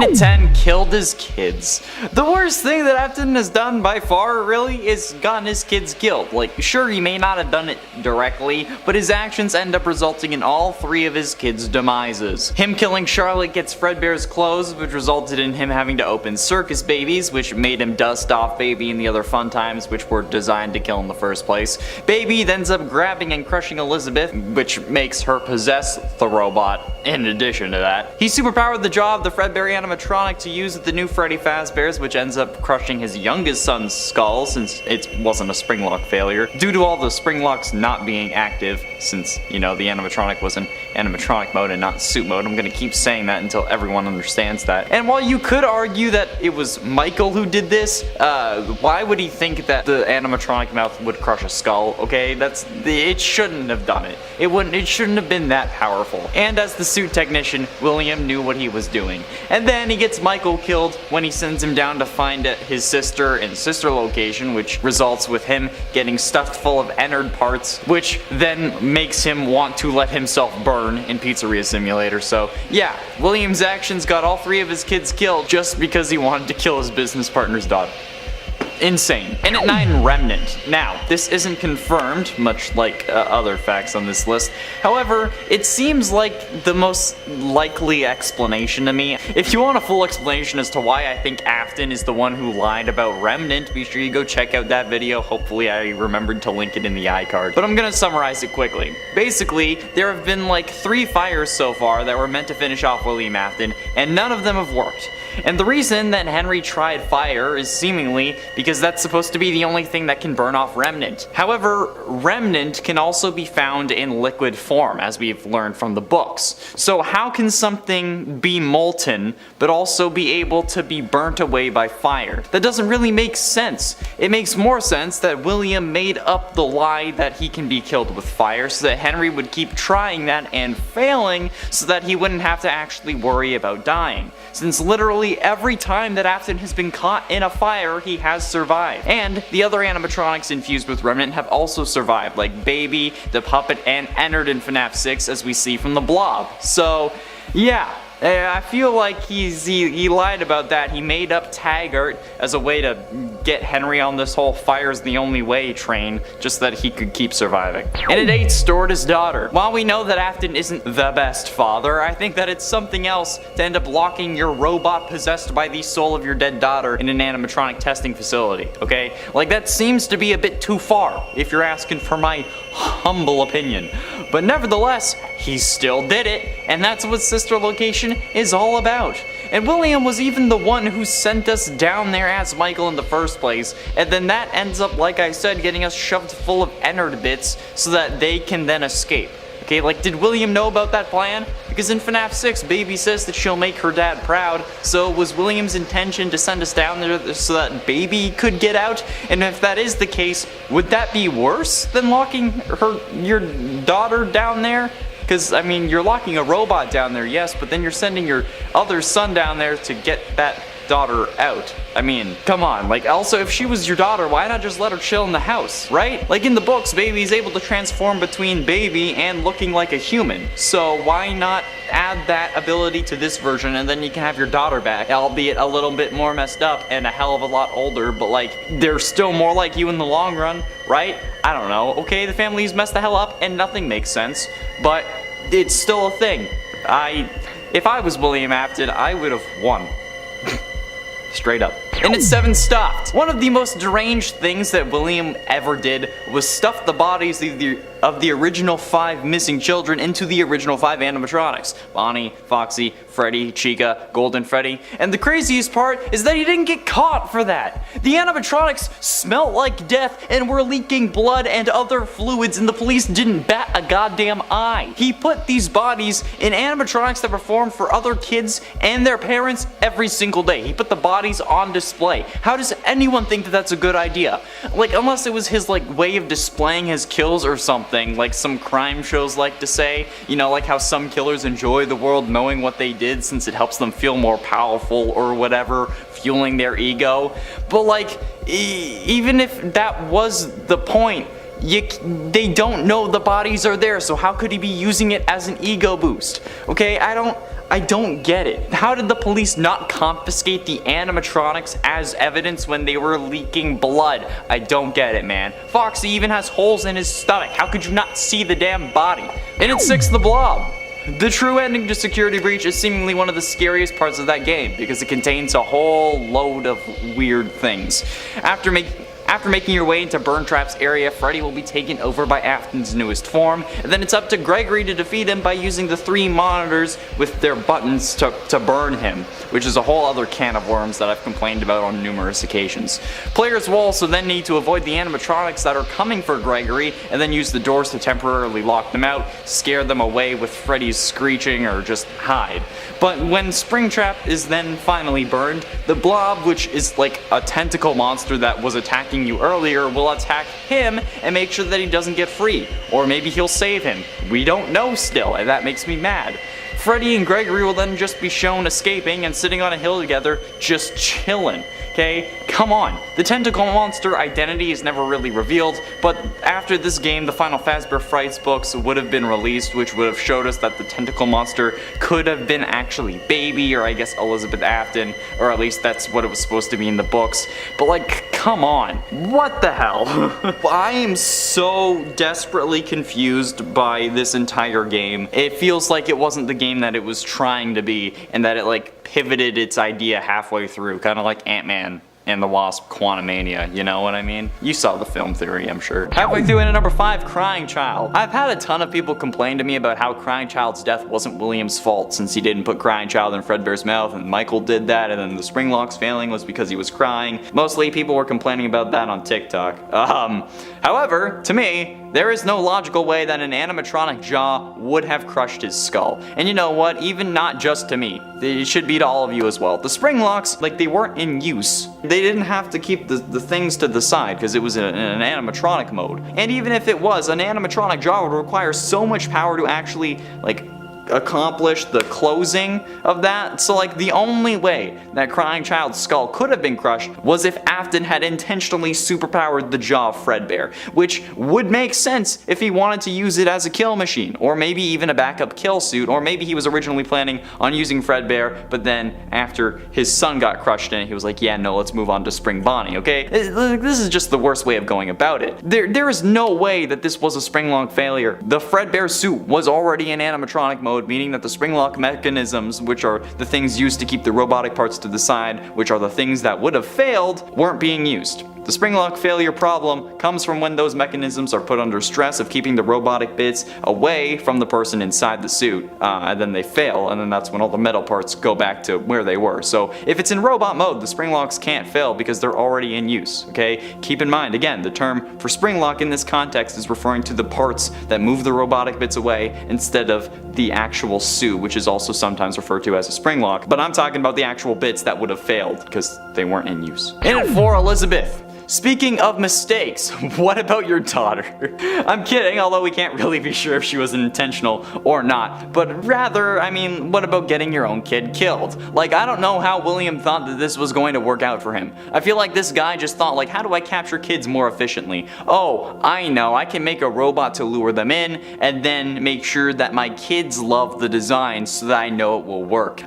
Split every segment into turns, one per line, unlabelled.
And at 10, killed his kids. The worst thing that Afton has done by far, really, is gotten his kids killed. Like, sure, he may not have done it directly, but his actions end up resulting in all 3 of his kids' demises. Him killing Charlotte gets Fredbear's clothes, which resulted in him having to open Circus Babies, which made him dust off Baby and the other fun times, which were designed to kill in the first place. Baby then ends up grabbing and crushing Elizabeth, which makes her possess the robot. In addition to that, he superpowered the jaw of the Fredbear animatronic to use with the new Freddy Fazbear's, which ends up crushing his youngest son's skull since it wasn't a spring lock failure, due to all the spring locks not being active, since, you know, the animatronic was in animatronic mode and not suit mode. I'm gonna keep saying that until everyone understands that. And while you could argue that it was Michael who did this, why would he think that the animatronic mouth would crush a skull? Okay, it shouldn't have done it. It shouldn't have been that powerful. And as the suit technician, William knew what he was doing. And then he gets Michael killed when he sends him down to find his sister in sister location, which results with him getting stuffed full of Ennard parts, which then makes him want to let himself burn in Pizzeria Simulator. So yeah, William's actions got all 3 of his kids killed just because he wanted to kill his business partner's daughter. Insane. And at 9, Remnant. Now, this isn't confirmed, much like other facts on this list. However, it seems like the most likely explanation to me. If you want a full explanation as to why I think Afton is the one who lied about Remnant, be sure you go check out that video. Hopefully I remembered to link it in the iCard. But I'm gonna summarize it quickly. Basically, there have been like 3 fires so far that were meant to finish off William Afton, and none of them have worked. And the reason that Henry tried fire is seemingly because that's supposed to be the only thing that can burn off Remnant. However, Remnant can also be found in liquid form, as we've learned from the books. So how can something be molten, but also be able to be burnt away by fire? That doesn't really make sense. It makes more sense that William made up the lie that he can be killed with fire, so that Henry would keep trying that and failing, so that he wouldn't have to actually worry about dying. Since literally every time that Afton has been caught in a fire, he has survived. And the other animatronics infused with Remnant have also survived, like Baby, the Puppet, and Ennard in FNAF 6, as we see from the Blob. So, yeah. I feel like he lied about that. He made up Taggart as a way to get Henry on this whole fire's the only way train, just so that he could keep surviving. And at 8, stored his daughter. While we know that Afton isn't the best father, I think that it's something else to end up locking your robot possessed by the soul of your dead daughter in an animatronic testing facility, okay? Like, that seems to be a bit too far, if you're asking for my humble opinion. But nevertheless, he still did it, and that's what sister location is all about. And William was even the one who sent us down there as Michael in the first place, and then that ends up, like I said, getting us shoved full of Ennard bits so that they can then escape. Okay, like, did William know about that plan? Because in FNAF 6, Baby says that she'll make her dad proud, so was William's intention to send us down there so that Baby could get out? And if that is the case, would that be worse than locking your daughter down there? Because, I mean, you're locking a robot down there, yes, but then you're sending your other son down there to get that daughter out. I mean, come on. Like, also, if she was your daughter, why not just let her chill in the house, right? Like, in the books, Baby is able to transform between Baby and looking like a human. So why not add that ability to this version, and then you can have your daughter back, albeit a little bit more messed up and a hell of a lot older, but like, they're still more like you in the long run, right? I don't know. Okay, the family's messed the hell up and nothing makes sense, but it's still a thing. If I was William Afton, I would have won. Straight up. And at 7, stuffed. One of the most deranged things that William ever did was stuff the bodies of the original 5 missing children into the original 5 animatronics. Bonnie, Foxy, Freddy, Chica, Golden Freddy. And the craziest part is that he didn't get caught for that. The animatronics smelt like death and were leaking blood and other fluids, and the police didn't bat a goddamn eye. He put these bodies in animatronics that performed for other kids and their parents every single day. He put the bodies on display. How does anyone think that that's a good idea? Like, unless it was his, like, way of displaying his kills or something, like some crime shows like to say, you know, like how some killers enjoy the world knowing what they did since it helps them feel more powerful or whatever, fueling their ego. But like, even if that was the point, they don't know the bodies are there, so how could he be using it as an ego boost? Okay, I I don't get it. How did the police not confiscate the animatronics as evidence when they were leaking blood? I don't get it, man. Foxy even has holes in his stomach. How could you not see the damn body? And it's 6 the Blob. The true ending to Security Breach is seemingly one of the scariest parts of that game because it contains a whole load of weird things. After making your way into Burntrap's area, Freddy will be taken over by Afton's newest form, and then it's up to Gregory to defeat him by using the 3 monitors with their buttons to burn him, which is a whole other can of worms that I've complained about on numerous occasions. Players will also then need to avoid the animatronics that are coming for Gregory, and then use the doors to temporarily lock them out, scare them away with Freddy's screeching, or just hide. But when Springtrap is then finally burned, the Blob, which is like a tentacle monster that was attacking you earlier, will attack him and make sure that he doesn't get free. Or maybe he'll save him. We don't know still, and that makes me mad. Freddy and Gregory will then just be shown escaping and sitting on a hill together, just chilling. Okay? Come on. The tentacle monster identity is never really revealed, but after this game, the final Fazbear Frights books would have been released, which would have showed us that the tentacle monster could have been actually Baby, or I guess Elizabeth Afton, or at least that's what it was supposed to be in the books. But like, come on. What the hell? I am so desperately confused by this entire game. It feels like it wasn't the game that it was trying to be, and that it like pivoted its idea halfway through, kind of like Ant-Man and the Wasp Quantumania, you know what I mean? You saw the film theory, I'm sure. Halfway through into number 5, Crying Child. I've had a ton of people complain to me about how Crying Child's death wasn't William's fault since he didn't put Crying Child in Fredbear's mouth and Michael did that, and then the spring locks failing was because he was crying. Mostly people were complaining about that on TikTok. However, to me, there is no logical way that an animatronic jaw would have crushed his skull. And you know what? Even not just to me. It should be to all of you as well. The spring locks, like, they weren't in use. They didn't have to keep the things to the side because it was in an animatronic mode. And even if it was, an animatronic jaw would require so much power to actually, like, accomplish the closing of that. So like the only way that Crying Child's skull could have been crushed was if Afton had intentionally superpowered the jaw of Fredbear, which would make sense if he wanted to use it as a kill machine, or maybe even a backup kill suit, or maybe he was originally planning on using Fredbear, but then after his son got crushed in it, he was like, yeah, no, let's move on to Spring Bonnie, okay? This is just the worst way of going about it. There is no way that this was a spring-lock failure. The Fredbear suit was already in animatronic mode, meaning that the spring lock mechanisms, which are the things used to keep the robotic parts to the side, which are the things that would have failed, weren't being used. The spring lock failure problem comes from when those mechanisms are put under stress of keeping the robotic bits away from the person inside the suit, and then they fail, and then that's when all the metal parts go back to where they were. So if it's in robot mode, the spring locks can't fail because they're already in use, okay? Keep in mind, again, the term for spring lock in this context is referring to the parts that move the robotic bits away instead of the actual suit, which is also sometimes referred to as a spring lock, but I'm talking about the actual bits that would have failed because they weren't in use. In at 4, Elizabeth. Speaking of mistakes, what about your daughter? I'm kidding, although we can't really be sure if she was intentional or not, but rather, I mean, what about getting your own kid killed? Like, I don't know how William thought that this was going to work out for him. I feel like this guy just thought, like, how do I capture kids more efficiently? Oh, I know, I can make a robot to lure them in, and then make sure that my kids love the design so that I know it will work.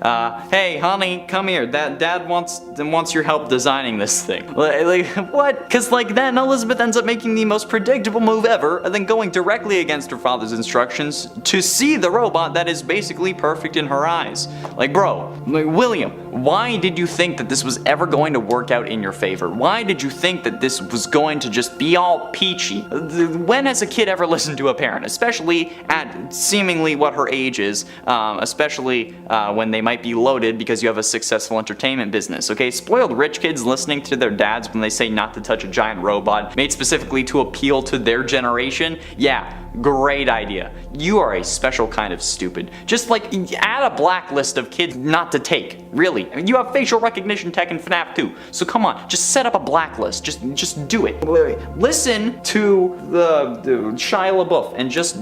Hey, honey, come here, Dad wants your help designing this thing. Like, what? Because like then Elizabeth ends up making the most predictable move ever and then going directly against her father's instructions to see the robot that is basically perfect in her eyes. Like bro, like William, why did you think that this was ever going to work out in your favor? Why did you think that this was going to just be all peachy? When has a kid ever listened to a parent? Especially at seemingly what her age is, especially when they might be loaded because you have a successful entertainment business, okay? Spoiled rich kids listening to their dads when they say not to touch a giant robot made specifically to appeal to their generation? Yeah, great idea. You are a special kind of stupid. Just like add a blacklist of kids not to take. Really. You have facial recognition tech in FNAF 2. So come on, just set up a blacklist. Just do it. Listen to the Shia LaBeouf and just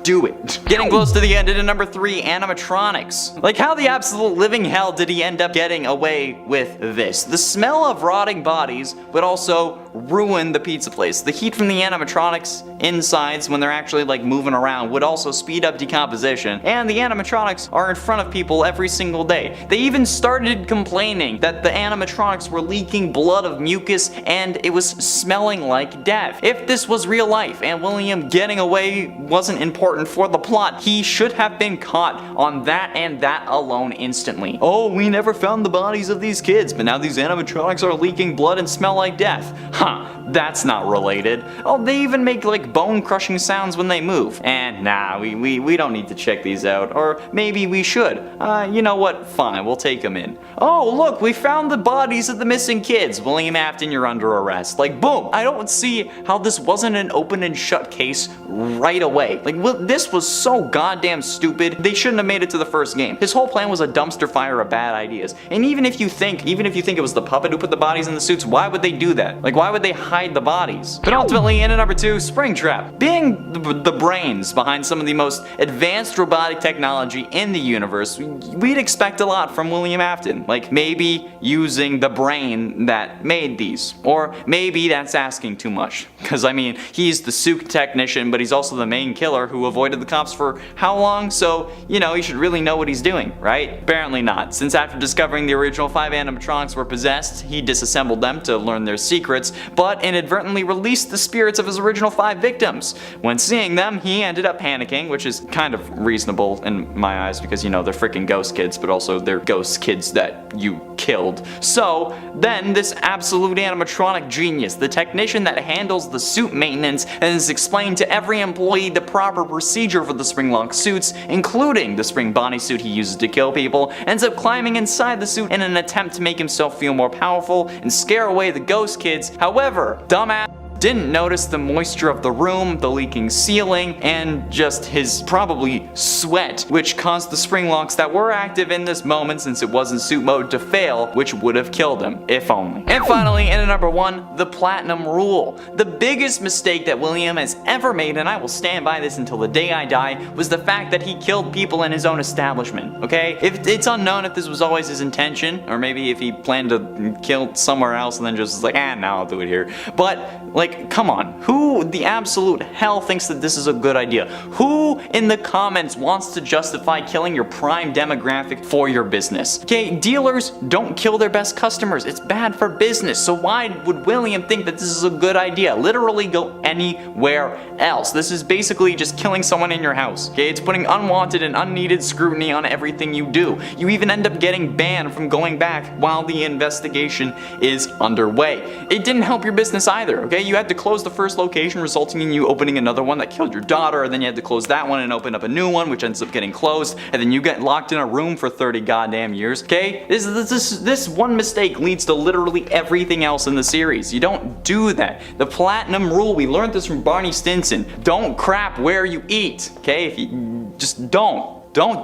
do it. Getting close to the end, and number 3, animatronics. Like how the absolute living hell did he end up getting away with this? The smell of rotting bodies, but also ruin the pizza place. The heat from the animatronics insides when they're actually like moving around would also speed up decomposition, and the animatronics are in front of people every single day. They even started complaining that the animatronics were leaking blood of mucus and it was smelling like death. If this was real life and William getting away wasn't important for the plot, he should have been caught on that and that alone instantly. Oh, we never found the bodies of these kids, but now these animatronics are leaking blood and smell like death. Huh, that's not related. Oh, they even make like bone crushing sounds when they move. And nah, we don't need to check these out. Or maybe we should. You know what? Fine, we'll take them in. Oh, look, we found the bodies of the missing kids. William Afton, you're under arrest. Like, boom. I don't see how this wasn't an open and shut case right away. Like, this was so goddamn stupid. They shouldn't have made it to the first game. His whole plan was a dumpster fire of bad ideas. And even if you think it was the puppet who put the bodies in the suits, why would they do that? Like, why would they hide the bodies? But ultimately, in at number 2, Springtrap. Being the brains behind some of the most advanced robotic technology in the universe, we'd expect a lot from William Afton. Like, maybe using the brain that made these. Or maybe that's asking too much. Because, I mean, he's the suit technician, but he's also the main killer who avoided the cops for how long? So, you know, he should really know what he's doing, right? Apparently not, since after discovering the original 5 animatronics were possessed, he disassembled them to learn their secrets, but inadvertently released the spirits of his original 5 victims. When seeing them, he ended up panicking, which is kind of reasonable in my eyes because, you know, they're freaking ghost kids, but also they're ghost kids that you killed. So then this absolute animatronic genius, the technician that handles the suit maintenance and has explained to every employee the proper procedure for the spring-lock suits, including the spring body suit he uses to kill people, ends up climbing inside the suit in an attempt to make himself feel more powerful and scare away the ghost kids. However, dumbass didn't notice the moisture of the room, the leaking ceiling, and just his probably sweat, which caused the spring locks that were active in this moment since it was in suit mode to fail, which would have killed him, if only. And finally, in at number 1, the platinum rule. The biggest mistake that William has ever made, and I will stand by this until the day I die, was the fact that he killed people in his own establishment, okay? It's unknown if this was always his intention, or maybe if he planned to kill somewhere else and then just was like, no, I'll do it here. But, like, come on, who the absolute hell thinks that this is a good idea? Who in the comments wants to justify killing your prime demographic for your business? Okay, dealers don't kill their best customers. It's bad for business. So why would William think that this is a good idea? Literally go anywhere else. This is basically just killing someone in your house. Okay, it's putting unwanted and unneeded scrutiny on everything you do. You even end up getting banned from going back while the investigation is underway. It didn't help your business either, okay? You had to close the first location, resulting in you opening another one that killed your daughter, and then you had to close that one and open up a new one, which ends up getting closed, and then you get locked in a room for 30 goddamn years, okay? This one mistake leads to literally everything else in the series. You don't do that. The platinum rule, we learned this from Barney Stinson. Don't crap where you eat, okay? If you just don't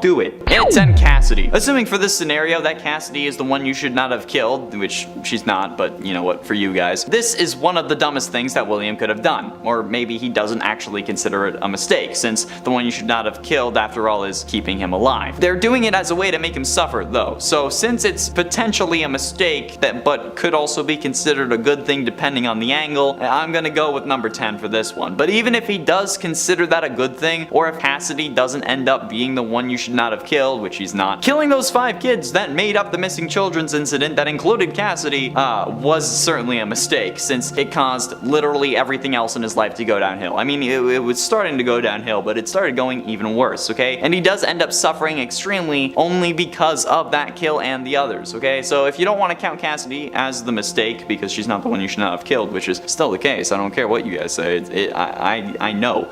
do it. And 10, Cassidy. Assuming for this scenario that Cassidy is the one you should not have killed, which she's not, but you know what, for you guys. This is one of the dumbest things that William could have done. Or maybe he doesn't actually consider it a mistake, since the one you should not have killed, after all, is keeping him alive. They're doing it as a way to make him suffer, though. So since it's potentially a mistake, but could also be considered a good thing depending on the angle, I'm gonna go with number 10 for this one. But even if he does consider that a good thing, or if Cassidy doesn't end up being the one you should not have killed, which he's not, killing those 5 kids that made up the missing children's incident that included Cassidy was certainly a mistake, since it caused literally everything else in his life to go downhill. I mean, it was starting to go downhill, but it started going even worse, okay? And he does end up suffering extremely only because of that kill and the others, okay? So if you don't want to count Cassidy as the mistake, because she's not the one you should not have killed, which is still the case, I don't care what you guys say, I know.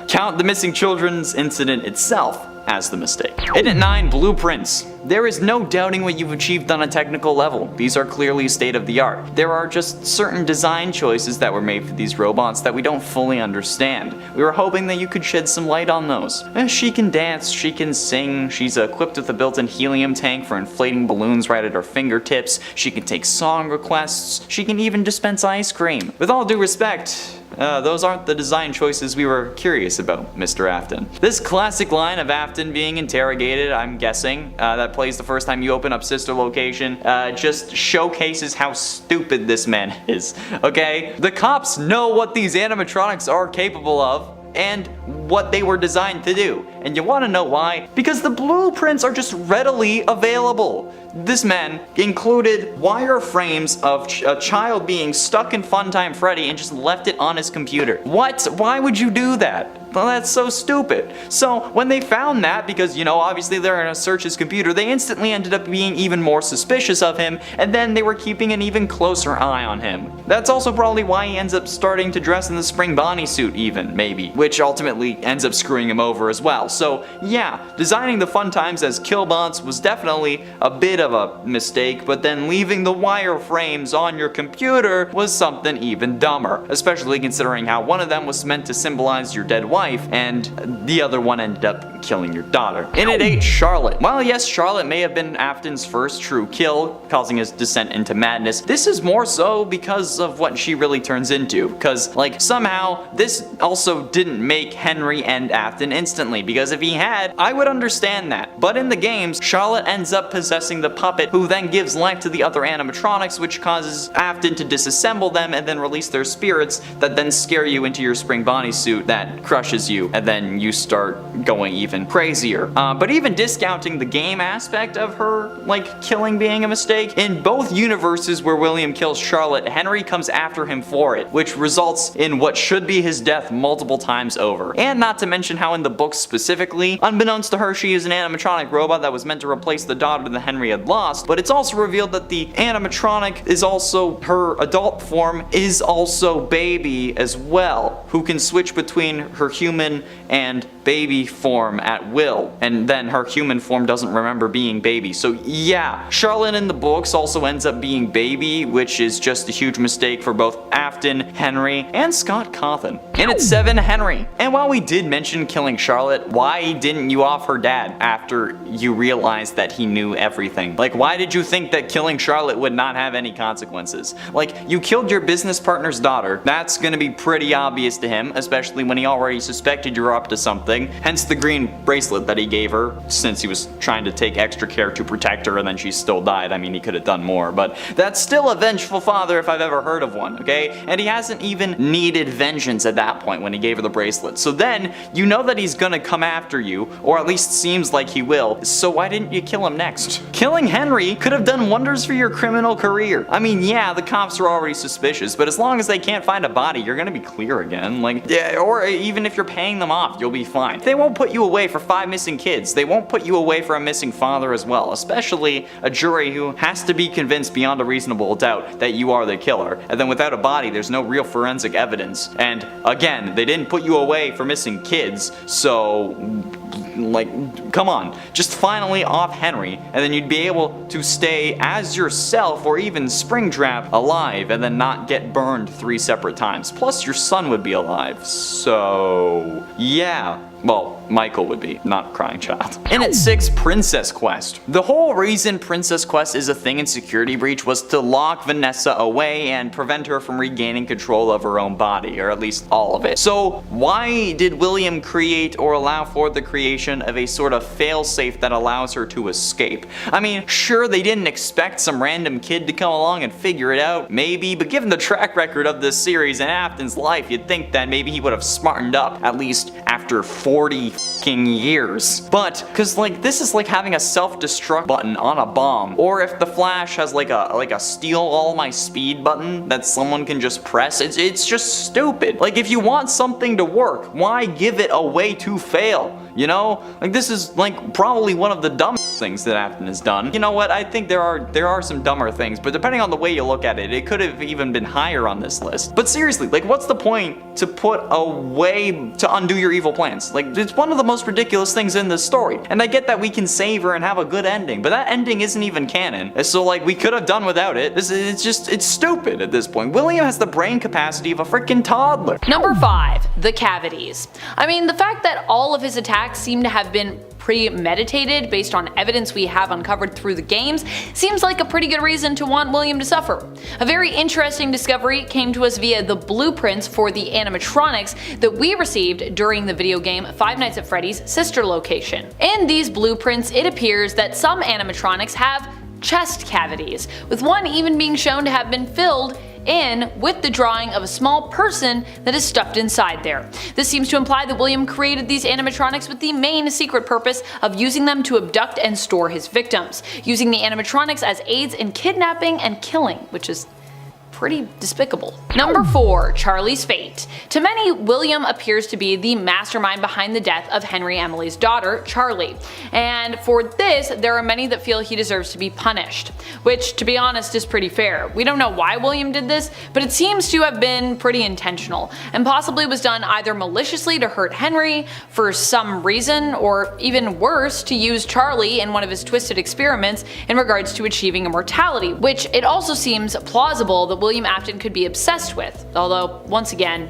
Count the missing children's incident itself as the mistake. In at 9, blueprints. There is no doubting what you've achieved on a technical level. These are clearly state of the art. There are just certain design choices that were made for these robots that we don't fully understand. We were hoping that you could shed some light on those. She can dance, she can sing, she's equipped with a built-in helium tank for inflating balloons right at her fingertips, she can take song requests, she can even dispense ice cream. With all due respect, those aren't the design choices we were curious about, Mr. Afton. This classic line of Afton being interrogated, I'm guessing, that plays the first time you open up Sister Location, just showcases how stupid this man is, okay? The cops know what these animatronics are capable of and what they were designed to do. And you want to know why? Because the blueprints are just readily available. This man included wireframes of a child being stuck in Funtime Freddy and just left it on his computer. What? Why would you do that? Well, that's so stupid. So when they found that, because, you know, obviously they're gonna search his computer, they instantly ended up being even more suspicious of him, and then they were keeping an even closer eye on him. That's also probably why he ends up starting to dress in the Spring Bonnie suit even, maybe, which ultimately ends up screwing him over as well. So yeah, designing the Funtimes as killbots was definitely a bit of a mistake, but then leaving the wireframes on your computer was something even dumber, especially considering how one of them was meant to symbolize your dead wife, and the other one ended up killing your daughter. In at 8, Charlotte. While yes, Charlotte may have been Afton's first true kill, causing his descent into madness, this is more so because of what she really turns into. Because, like, somehow, this also didn't make Henry end Afton instantly, because if he had, I would understand that. But in the games, Charlotte ends up possessing the puppet, who then gives life to the other animatronics, which causes Afton to disassemble them and then release their spirits that then scare you into your Spring Bonnie suit that crushes you, and then you start going even crazier. But even discounting the game aspect of her, like, killing being a mistake, in both universes where William kills Charlotte, Henry comes after him for it, which results in what should be his death multiple times over. And not to mention how in the books specifically, unbeknownst to her, she is an animatronic robot that was meant to replace the daughter that Henry had lost, but it's also revealed that the animatronic is also, her adult form is also Baby as well, who can switch between her human and baby form at will, and then her human form doesn't remember being Baby. So yeah, Charlotte in the books also ends up being Baby, which is just a huge mistake for both Afton, Henry, and Scott Cawthon. And at 7, Henry. And while we did mention killing Charlotte, why didn't you off her dad after you realized that he knew everything? Like, why did you think that killing Charlotte would not have any consequences? Like, you killed your business partner's daughter. That's gonna be pretty obvious to him, especially when he already suspected you were up to something, hence the green bracelet that he gave her, since he was trying to take extra care to protect her and then she still died. I mean, he could have done more, but that's still a vengeful father if I've ever heard of one, okay? And he hasn't even needed vengeance at that point when he gave her the bracelet. So then, you know that he's gonna come after you, or at least seems like he will, so why didn't you kill him next? Killing Henry could have done wonders for your criminal career. I mean, yeah, the cops are already suspicious, but as long as they can't find a body, you're gonna be clear again. Like, yeah, or even if you're paying them off, you'll be fine. They won't put you away for 5 missing kids. They won't put you away for a missing father as well, especially a jury who has to be convinced beyond a reasonable doubt that you are the killer. And then without a body, there's no real forensic evidence. And again, they didn't put you away for missing kids, so, like, come on, just finally off Henry, and then you'd be able to stay as yourself or even Springtrap alive and then not get burned 3 separate times. Plus your son would be alive, so yeah. Well, Michael would be, not Crying Child. And at 6, Princess Quest. The whole reason Princess Quest is a thing in Security Breach was to lock Vanessa away and prevent her from regaining control of her own body, or at least all of it. So why did William create or allow for the creation of a sort of failsafe that allows her to escape? I mean, sure, they didn't expect some random kid to come along and figure it out, maybe, but given the track record of this series and Afton's life, you'd think that maybe he would have smartened up, at least after 40 fucking years. But, cause like, this is like having a self-destruct button on a bomb, or if the Flash has like a steal all my speed button that someone can just press, it's just stupid. Like, if you want something to work, why give it a way to fail? You know? Like, this is like probably one of the dumbest things that Afton has done. You know what, I think there are some dumber things, but depending on the way you look at it, it could have even been higher on this list. But seriously, like, what's the point to put a way to undo your evil plans? Like, it's one of the most ridiculous things in this story. And I get that we can save her and have a good ending, but that ending isn't even canon. So like, we could have done without it. It's stupid at this point. William has the brain capacity of a freaking toddler.
Number 5, the cavities. I mean, the fact that all of his attacks seem to have been premeditated based on evidence we have uncovered through the games seems like a pretty good reason to want William to suffer. A very interesting discovery came to us via the blueprints for the animatronics that we received during the video game Five Nights at Freddy's sister location. In these blueprints, it appears that some animatronics have chest cavities, with one even being shown to have been filled in with the drawing of a small person that is stuffed inside there. This seems to imply that William created these animatronics with the main secret purpose of using them to abduct and store his victims, using the animatronics as aids in kidnapping and killing, which is pretty despicable. Number 4. Charlie's fate. To many, William appears to be the mastermind behind the death of Henry Emily's daughter, Charlie, and for this there are many that feel he deserves to be punished, which to be honest is pretty fair. We don't know why William did this, but it seems to have been pretty intentional, and possibly was done either maliciously to hurt Henry for some reason, or even worse, to use Charlie in one of his twisted experiments in regards to achieving immortality, which it also seems plausible that William Afton could be obsessed with, although once again,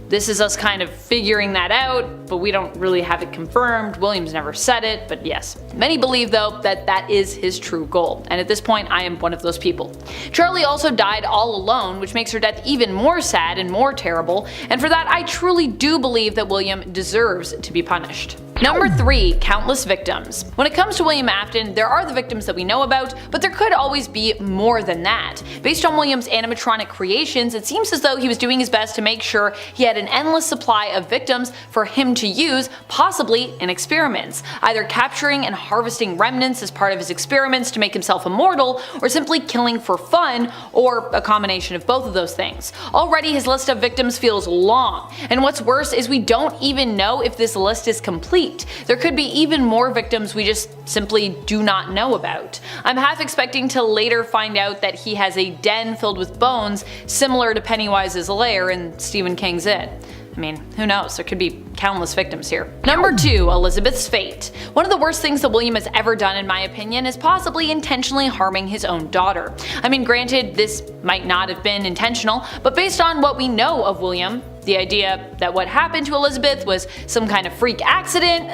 this is us kind of figuring that out, but we don't really have it confirmed. William's never said it, but yes. Many believe though that that is his true goal, and at this point I am one of those people. Charlie also died all alone, which makes her death even more sad and more terrible, and for that I truly do believe that William deserves to be punished. Number 3. Countless victims. When it comes to William Afton, there are the victims that we know about, but there could always be more than that. Based on William's animatronic creations, it seems as though he was doing his best to make sure he had an endless supply of victims for him to use, possibly in experiments, either capturing and harvesting remnants as part of his experiments to make himself immortal, or simply killing for fun, or a combination of both of those things. Already his list of victims feels long, and what's worse is we don't even know if this list is complete. There could be even more victims we just simply do not know about. I'm half expecting to later find out that he has a den filled with bones similar to Pennywise's lair in Stephen King's It. I mean, who knows, there could be countless victims here. Number 2. Elizabeth's fate. One of the worst things that William has ever done in my opinion is possibly intentionally harming his own daughter. I mean, granted, this might not have been intentional, but based on what we know of William, the idea that what happened to Elizabeth was some kind of freak accident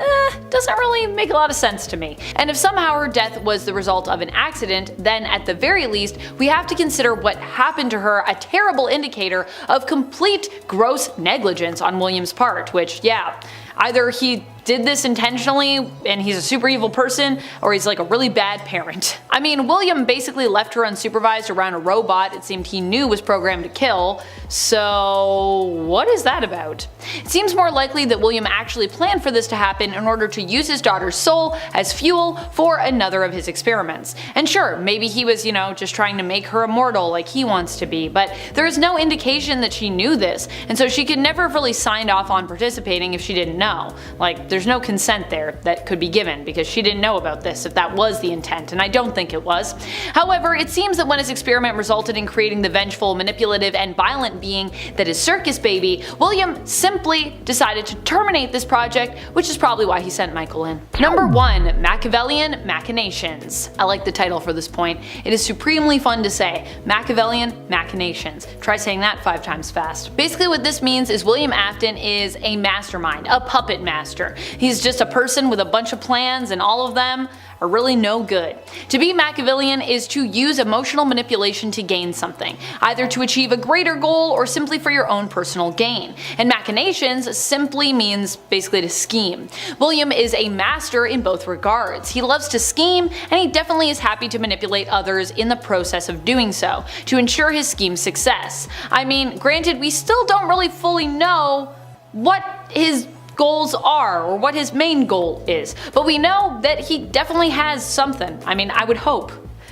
doesn't really make a lot of sense to me. And if somehow her death was the result of an accident, then at the very least we have to consider what happened to her a terrible indicator of complete gross negligence on William's part, which yeah, either he did this intentionally and he's a super evil person, or he's like a really bad parent. I mean, William basically left her unsupervised around a robot it seemed he knew was programmed to kill, so what is that about? It seems more likely that William actually planned for this to happen in order to use his daughter's soul as fuel for another of his experiments. And sure, maybe he was, just trying to make her immortal like he wants to be, but there is no indication that she knew this, and so she could never have really signed off on participating if she didn't know. Like, there's no consent there that could be given because she didn't know about this if that was the intent, and I don't think it was. However, it seems that when his experiment resulted in creating the vengeful, manipulative, and violent being that is Circus Baby, William simply decided to terminate this project, which is probably why he sent Michael in. Number 1. Machiavellian Machinations. I like the title for this point. It is supremely fun to say. Machiavellian Machinations. Try saying that 5 times fast. Basically what this means is William Afton is a mastermind, a puppet master. He's just a person with a bunch of plans, and all of them are really no good. To be Machiavellian is to use emotional manipulation to gain something, either to achieve a greater goal or simply for your own personal gain. And machinations simply means basically to scheme. William is a master in both regards. He loves to scheme, and he definitely is happy to manipulate others in the process of doing so, to ensure his scheme's success. I mean, granted, we still don't really fully know what his goals are or what his main goal is, but we know that he definitely has something. I mean, I would hope.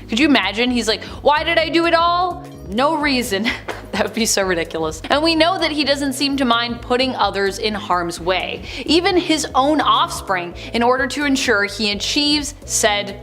Could you imagine? He's like, why did I do it all? No reason. That would be so ridiculous. And we know that he doesn't seem to mind putting others in harm's way, even his own offspring, in order to ensure he achieves said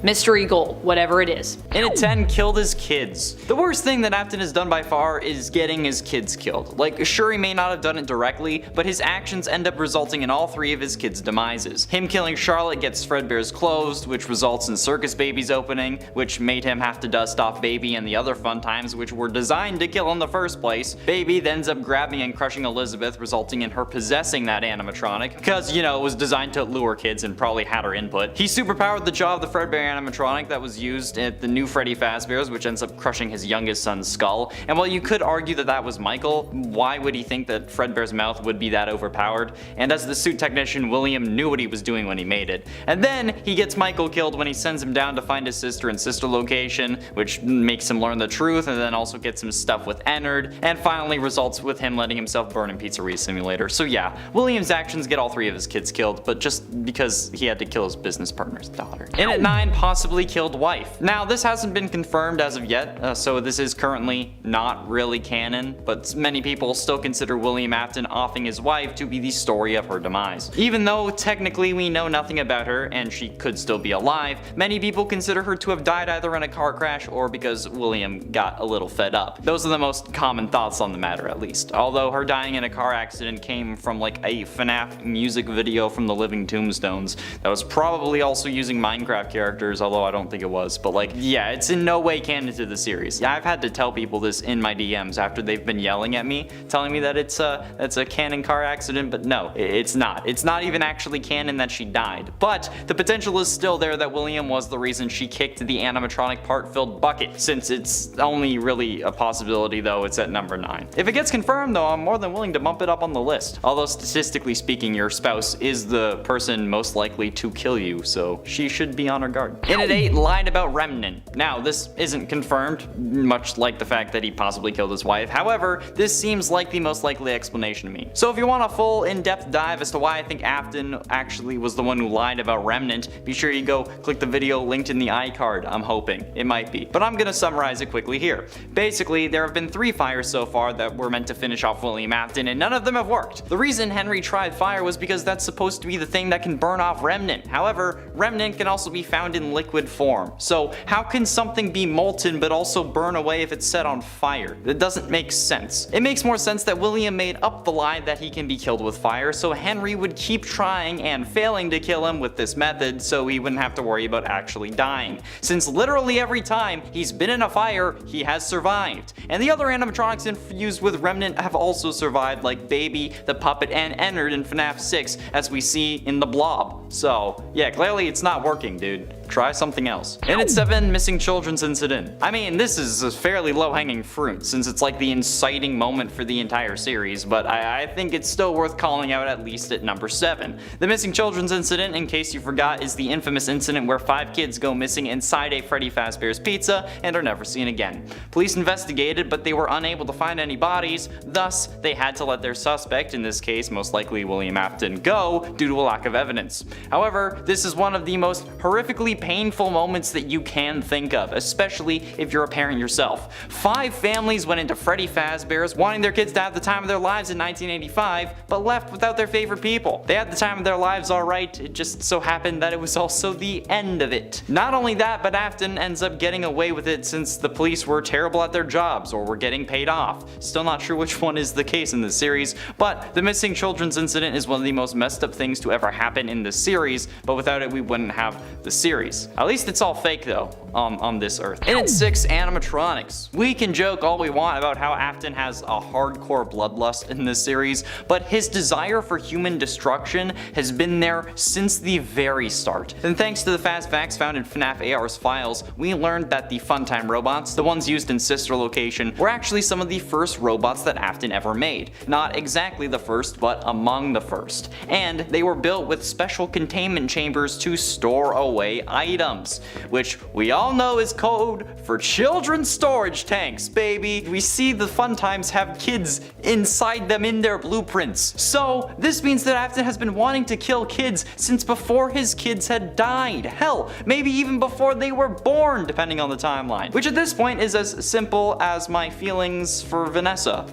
mystery gold, whatever it is.
And at 10, killed his kids. The worst thing that Afton has done by far is getting his kids killed. Like, sure, he may not have done it directly, but his actions end up resulting in all 3 of his kids' demises. Him killing Charlotte gets Fredbear's closed, which results in Circus Baby's opening, which made him have to dust off Baby and the other fun times which were designed to kill in the first place. Baby then ends up grabbing and crushing Elizabeth, resulting in her possessing that animatronic, because, you know, it was designed to lure kids and probably had her input. He superpowered the jaw of the Fredbear animatronic that was used at the new Freddy Fazbear's, which ends up crushing his youngest son's skull. And while you could argue that that was Michael, why would he think that Fredbear's mouth would be that overpowered? And as the suit technician, William knew what he was doing when he made it. And then he gets Michael killed when he sends him down to find his sister in sister location, which makes him learn the truth, and then also gets him stuff with Ennard, and finally results with him letting himself burn in Pizzeria Simulator. So yeah, William's actions get all 3 of his kids killed, but just because he had to kill his business partner's daughter. And at 9, possibly killed wife. Now, this hasn't been confirmed as of yet, so this is currently not really canon, but many people still consider William Afton offing his wife to be the story of her demise. Even though technically we know nothing about her and she could still be alive, many people consider her to have died either in a car crash or because William got a little fed up. Those are the most common thoughts on the matter, at least. Although her dying in a car accident came from like a FNAF music video from the Living Tombstones that was probably also using Minecraft characters, although I don't think it was. But like, yeah, it's in no way canon to the series. Yeah, I've had to tell people this in my DMs after they've been yelling at me, telling me that it's a canon car accident, but no, it's not. It's not even actually canon that she died. But the potential is still there that William was the reason she kicked the animatronic part-filled bucket. Since it's only really a possibility though, it's at number 9. If it gets confirmed though, I'm more than willing to bump it up on the list. Although statistically speaking, your spouse is the person most likely to kill you, so she should be on her guard. And at 8, lied about Remnant. Now, this isn't confirmed, much like the fact that he possibly killed his wife. However, this seems like the most likely explanation to me. So if you want a full in-depth dive as to why I think Afton actually was the one who lied about Remnant, be sure you go click the video linked in the iCard. I'm hoping. It might be. But I'm gonna summarize it quickly here. Basically, there have been 3 fires so far that were meant to finish off William Afton, and none of them have worked. The reason Henry tried fire was because that's supposed to be the thing that can burn off Remnant. However, Remnant can also be found in liquid form. So how can something be molten but also burn away if it's set on fire? That doesn't make sense. It makes more sense that William made up the lie that he can be killed with fire, so Henry would keep trying and failing to kill him with this method so he wouldn't have to worry about actually dying. Since literally every time he's been in a fire, he has survived. And the other animatronics infused with Remnant have also survived, like Baby, the Puppet, and Ennard in FNAF 6, as we see in the Blob. So yeah, clearly it's not working, dude. Try something else. And at 7, missing children's incident. I mean, this is a fairly low-hanging fruit since it's like the inciting moment for the entire series, but I think it's still worth calling out at least at number 7. The missing children's incident, in case you forgot, is the infamous incident where 5 kids go missing inside a Freddy Fazbear's Pizza and are never seen again. Police investigated, but they were unable to find any bodies, thus they had to let their suspect, in this case most likely William Afton, go due to a lack of evidence. However, this is one of the most horrifically painful moments that you can think of, especially if you're a parent yourself. 5 families went into Freddy Fazbear's wanting their kids to have the time of their lives in 1985, but left without their favorite people. They had the time of their lives alright, it just so happened that it was also the end of it. Not only that, but Afton ends up getting away with it since the police were terrible at their jobs or were getting paid off. Still not sure which one is the case in this series, but the missing children's incident is one of the most messed up things to ever happen in this series, but without it we wouldn't have the series. At least it's all fake though, on this earth. And at 6, animatronics. We can joke all we want about how Afton has a hardcore bloodlust in this series, but his desire for human destruction has been there since the very start. And thanks to the fast facts found in FNAF AR's files, we learned that the Funtime robots, the ones used in Sister Location, were actually some of the first robots that Afton ever made. Not exactly the first, but among the first. And they were built with special containment chambers to store away items, which we all know is code for children's storage tanks, baby. We see the Funtimes have kids inside them in their blueprints. So this means that Afton has been wanting to kill kids since before his kids had died. Hell, maybe even before they were born, depending on the timeline. Which at this point is as simple as my feelings for Vanessa,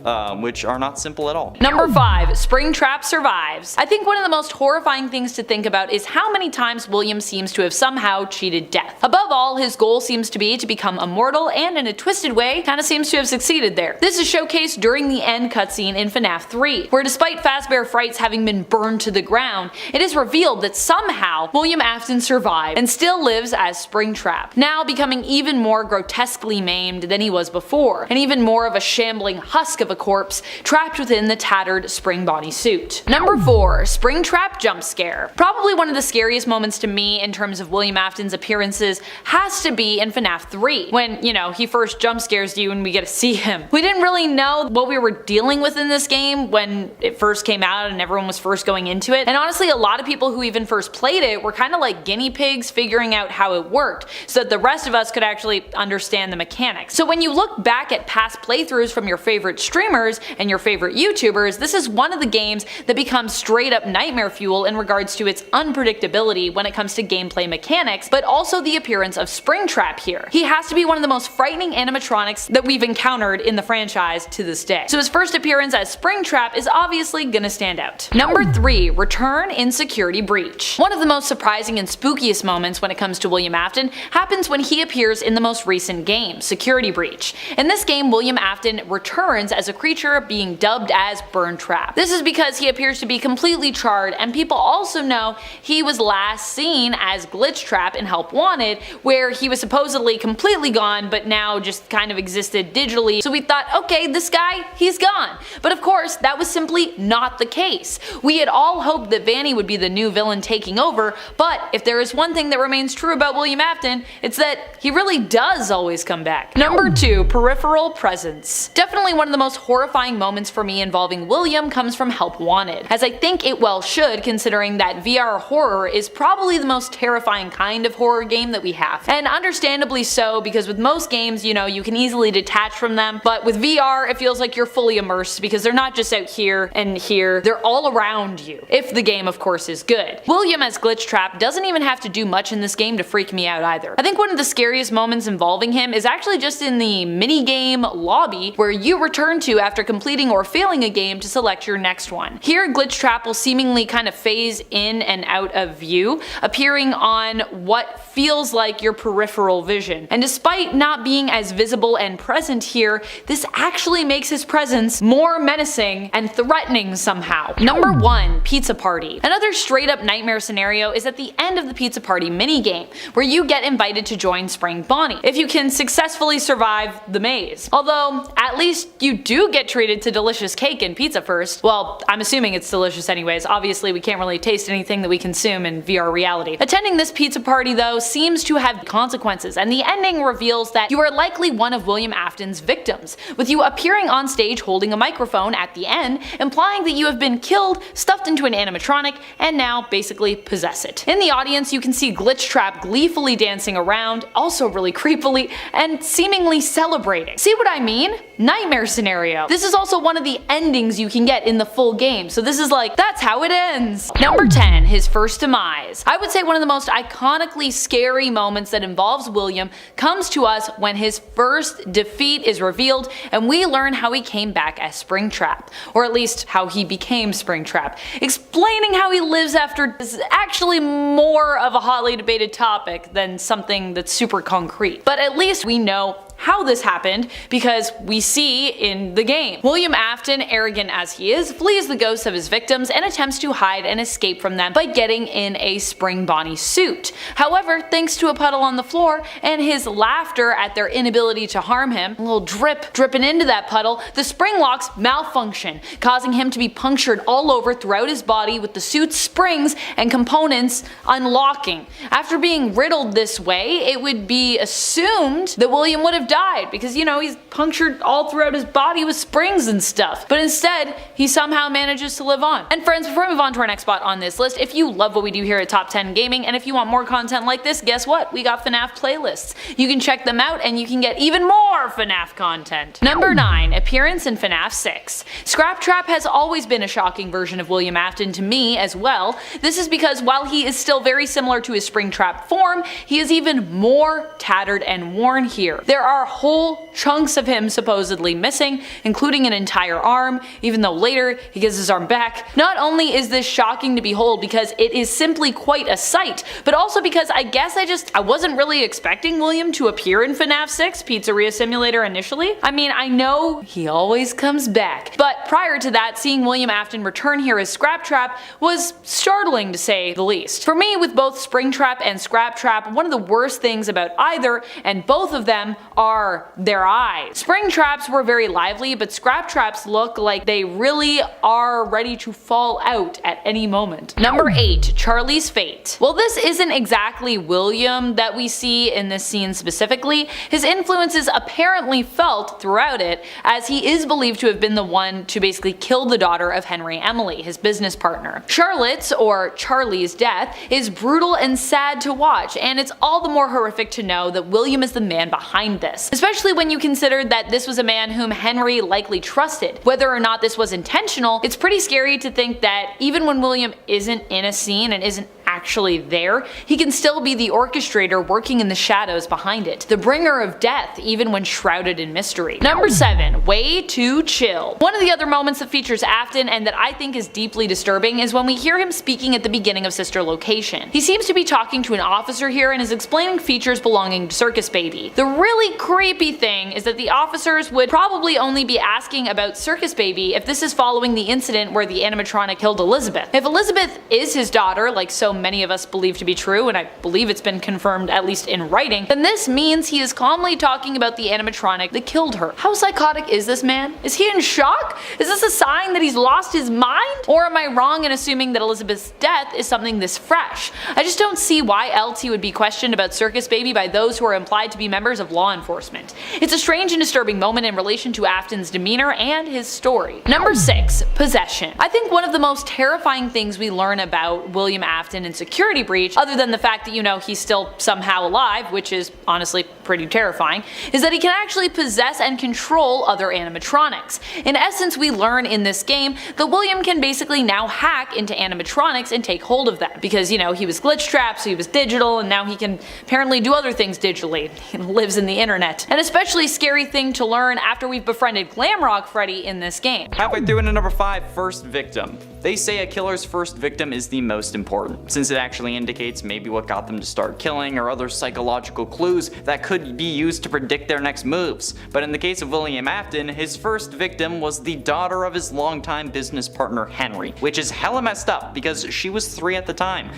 which are not simple at all.
Number 5, Springtrap survives. I think one of the most horrifying things to think about is how many times William seems to have somehow somehow cheated death. Above all, his goal seems to be to become immortal, and in a twisted way, kinda seems to have succeeded there. This is showcased during the end cutscene in FNAF 3, where despite Fazbear Frights having been burned to the ground, it is revealed that somehow William Afton survived and still lives as Springtrap, now becoming even more grotesquely maimed than he was before, and even more of a shambling husk of a corpse trapped within the tattered Spring Bonnie suit. Number 4. Springtrap Jump Scare. Probably one of the scariest moments to me in terms of William Afton's appearances has to be in FNAF 3, when, he first jump scares you and we get to see him. We didn't really know what we were dealing with in this game when it first came out and everyone was first going into it, and honestly a lot of people who even first played it were kinda like guinea pigs figuring out how it worked, so that the rest of us could actually understand the mechanics. So when you look back at past playthroughs from your favorite streamers and your favorite YouTubers, this is one of the games that becomes straight up nightmare fuel in regards to its unpredictability when it comes to gameplay mechanics, but also the appearance of Springtrap here. He has to be one of the most frightening animatronics that we've encountered in the franchise to this day. So his first appearance as Springtrap is obviously gonna stand out. Number 3. Return in Security Breach. One of the most surprising and spookiest moments when it comes to William Afton happens when he appears in the most recent game, Security Breach. In this game, William Afton returns as a creature being dubbed as Burntrap. This is because he appears to be completely charred, and people also know he was last seen as Glitchtrap in Help Wanted, where he was supposedly completely gone but now just kind of existed digitally, so we thought, okay, this guy, he's gone. But of course, that was simply not the case. We had all hoped that Vanny would be the new villain taking over, but if there is one thing that remains true about William Afton, it's that he really does always come back. Number 2. Peripheral Presence. Definitely one of the most horrifying moments for me involving William comes from Help Wanted, as I think it well should, considering that VR horror is probably the most terrifying kind of horror game that we have. And understandably so, because with most games, you can easily detach from them, but with VR it feels like you're fully immersed because they're not just out here and here, they're all around you, if the game of course is good. William as Glitchtrap doesn't even have to do much in this game to freak me out either. I think one of the scariest moments involving him is actually just in the minigame lobby, where you return to after completing or failing a game to select your next one. Here Glitchtrap will seemingly kind of phase in and out of view, appearing on what feels like your peripheral vision. And despite not being as visible and present here, this actually makes his presence more menacing and threatening somehow. Number 1. Pizza Party. Another straight up nightmare scenario is at the end of the Pizza Party minigame, where you get invited to join Spring Bonnie, if you can successfully survive the maze. Although, at least you do get treated to delicious cake and pizza first. Well, I'm assuming it's delicious anyways, obviously we can't really taste anything that we consume in VR reality. Attending this pizza party though seems to have consequences, and the ending reveals that you are likely one of William Afton's victims, with you appearing on stage holding a microphone at the end, implying that you have been killed, stuffed into an animatronic, and now basically possess it. In the audience you can see Glitchtrap gleefully dancing around, also really creepily, and seemingly celebrating. See what I mean? Nightmare scenario. This is also one of the endings you can get in the full game, so this is like, that's how it ends. Number 10. His first demise. I would say one of the most iconically scary moments that involves William comes to us when his first defeat is revealed and we learn how he came back as Springtrap, or at least how he became Springtrap. Explaining how he lives after is actually more of a hotly debated topic than something that's super concrete, but at least we know how this happened because we see in the game. William Afton, arrogant as he is, flees the ghosts of his victims and attempts to hide and escape from them by getting in a Spring Bonnie suit. However, thanks to a puddle on the floor and his laughter at their inability to harm him, a little drip dripping into that puddle, the spring locks malfunction, causing him to be punctured all over throughout his body with the suit's springs and components unlocking. After being riddled this way, it would be assumed that William would have died because, he's punctured all throughout his body with springs and stuff. But instead, he somehow manages to live on. And friends, before we move on to our next spot on this list, if you love what we do here at Top 10 Gaming, and if you want more content like this, guess what? We got FNAF playlists. You can check them out and you can get even more FNAF content. Number 9. Appearance in FNAF 6. Scraptrap has always been a shocking version of William Afton to me as well. This is because while he is still very similar to his Springtrap form, he is even more tattered and worn here. There are are whole chunks of him supposedly missing, including an entire arm, even though later he gets his arm back. Not only is this shocking to behold because it is simply quite a sight, but also because I guess I wasn't really expecting William to appear in FNAF 6 Pizzeria Simulator initially. I mean, I know he always comes back, but prior to that, seeing William Afton return here as Scraptrap was startling to say the least. For me, with both Springtrap and Scraptrap, one of the worst things about either, and both of them, are their eyes. Springtraps were very lively, but Scraptraps look like they really are ready to fall out at any moment. Number 8. Charlie's Fate. Well, this isn't exactly William that we see in this scene specifically. His influence is apparently felt throughout it, as he is believed to have been the one to basically kill the daughter of Henry Emily, his business partner. Charlotte's, or Charlie's, death is brutal and sad to watch, and it's all the more horrific to know that William is the man behind this, especially when you consider that this was a man whom Henry likely trusted. Whether or not this was intentional, it's pretty scary to think that even when William isn't in a scene and isn't actually there, he can still be the orchestrator working in the shadows behind it, the bringer of death even when shrouded in mystery. Number 7. Way Too Chill. One of the other moments that features Afton and that I think is deeply disturbing is when we hear him speaking at the beginning of Sister Location. He seems to be talking to an officer here and is explaining features belonging to Circus Baby. The really creepy thing is that the officers would probably only be asking about Circus Baby if this is following the incident where the animatronic killed Elizabeth. If Elizabeth is his daughter, like so many of us believe to be true, and I believe it's been confirmed at least in writing, then this means he is calmly talking about the animatronic that killed her. How psychotic is this man? Is he in shock? Is this a sign that he's lost his mind? Or am I wrong in assuming that Elizabeth's death is something this fresh? I just don't see why else he would be questioned about Circus Baby by those who are implied to be members of law enforcement. It's a strange and disturbing moment in relation to Afton's demeanor and his story. Number 6. Possession. I think one of the most terrifying things we learn about William Afton in Security Breach, other than the fact that, you know, he's still somehow alive, which is honestly pretty terrifying, is that he can actually possess and control other animatronics. In essence, we learn in this game that William can basically now hack into animatronics and take hold of them, because, you know, he was glitch trapped, so he was digital, and now he can apparently do other things digitally. He lives in the internet. An especially scary thing to learn after we've befriended Glamrock Freddy in this game.
Halfway through into number 5, First Victim. They say a killer's first victim is the most important, since it actually indicates maybe what got them to start killing or other psychological clues that could be used to predict their next moves. But in the case of William Afton, his first victim was the daughter of his longtime business partner Henry, which is hella messed up because she was 3 at the time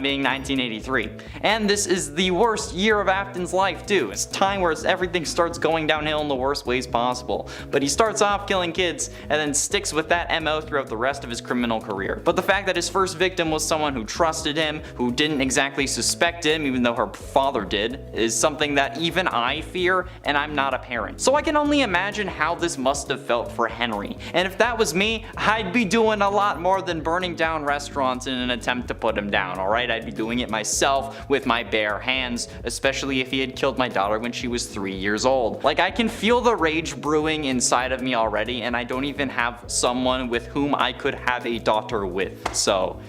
being 1983. And this is the worst year of Afton's life too. It's time where everything starts going downhill in the worst ways possible. But he starts off killing kids and then sticks with that MO throughout the rest of his criminal career. But the fact that his first victim was someone who trusted him, who didn't exactly suspect him even though her father did, is something that even I fear, and I'm not a parent. So I can only imagine how this must have felt for Henry. And if that was me, I'd be doing a lot more than burning down restaurants in an attempt to put him down, alright? I'd be doing it myself with my bare hands, especially if he had killed my daughter when she was 3 years old. Like, I can feel the rage brewing inside of me already, and I don't even have someone with whom I could have a daughter with. So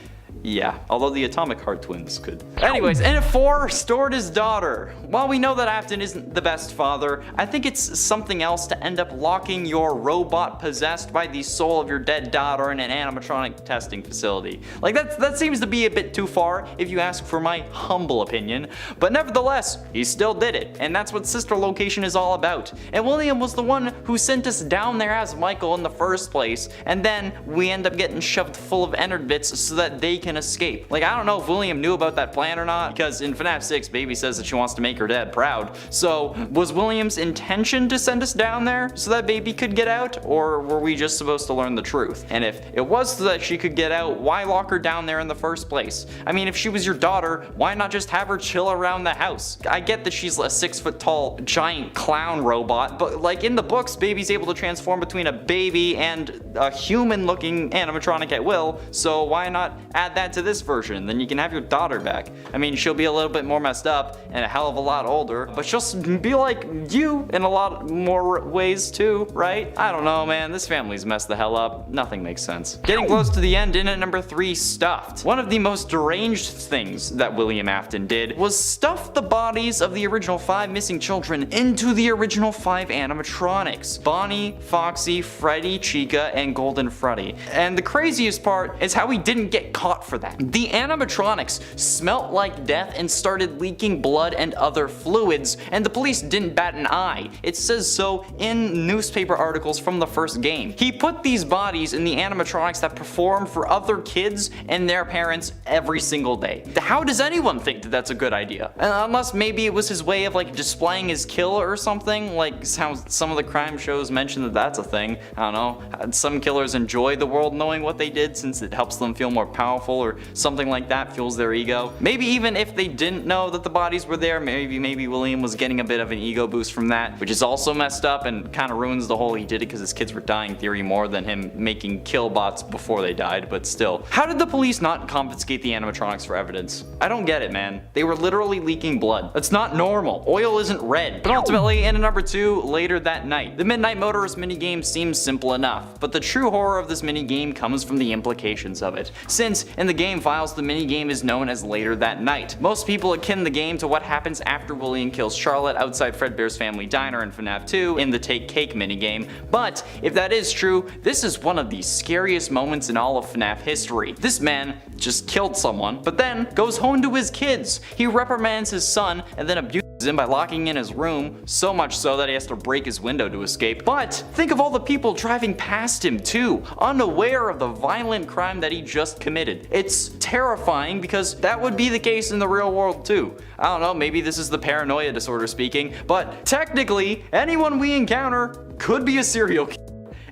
yeah, although the Atomic Heart twins could. Anyways, and at 4, stored his daughter. While we know that Afton isn't the best father, I think it's something else to end up locking your robot possessed by the soul of your dead daughter in an animatronic testing facility. Like, that seems to be a bit too far if you ask for my humble opinion, but nevertheless, he still did it, and that's what Sister Location is all about. And William was the one who sent us down there as Michael in the first place, and then we end up getting shoved full of Ennard bits so that they can escape. Like, I don't know if William knew about that plan or not, because in FNAF 6, Baby says that she wants to make her dad proud. So, was William's intention to send us down there so that Baby could get out, or were we just supposed to learn the truth? And if it was so that she could get out, why lock her down there in the first place? I mean, if she was your daughter, why not just have her chill around the house? I get that she's a 6-foot tall giant clown robot, but like in the books, Baby's able to transform between a baby and a human looking animatronic at will, so why not add that that to this version, then you can have your daughter back. I mean, she'll be a little bit more messed up and a hell of a lot older, but she'll be like you in a lot more ways too, right? I don't know, man. This family's messed the hell up. Nothing makes sense. Getting close to the end, in at number 3, stuffed. One of the most deranged things that William Afton did was stuff the bodies of the original 5 missing children into the original 5 animatronics: Bonnie, Foxy, Freddy, Chica, and Golden Freddy. And the craziest part is how he didn't get caught for that. The animatronics smelt like death and started leaking blood and other fluids, and the police didn't bat an eye. It says so in newspaper articles from the first game. He put these bodies in the animatronics that perform for other kids and their parents every single day. How does anyone think that that's a good idea? Unless maybe it was his way of like displaying his kill or something, like how some of the crime shows mention that that's a thing. I don't know. Some killers enjoy the world knowing what they did since it helps them feel more powerful or something like that, fuels their ego. Maybe even if they didn't know that the bodies were there, maybe William was getting a bit of an ego boost from that, which is also messed up and kind of ruins the whole he did it because his kids were dying theory more than him making kill bots before they died, but still. How did the police not confiscate the animatronics for evidence? I don't get it, man. They were literally leaking blood. That's not normal. Oil isn't red. But ultimately, in number 2, later that night. The Midnight Motorist minigame seems simple enough, but the true horror of this minigame comes from the implications of it. Since, in the game files, the minigame is known as Later That Night. Most people akin the game to what happens after William kills Charlotte outside Fredbear's Family Diner in FNAF 2 in the Take Cake minigame, but if that is true, this is one of the scariest moments in all of FNAF history. This man just killed someone, but then goes home to his kids. He reprimands his son and then abuses him by locking in his room, so much so that he has to break his window to escape. But think of all the people driving past him too, unaware of the violent crime that he just committed. It's terrifying because that would be the case in the real world too. I don't know, maybe this is the paranoia disorder speaking, but technically anyone we encounter could be a serial killer.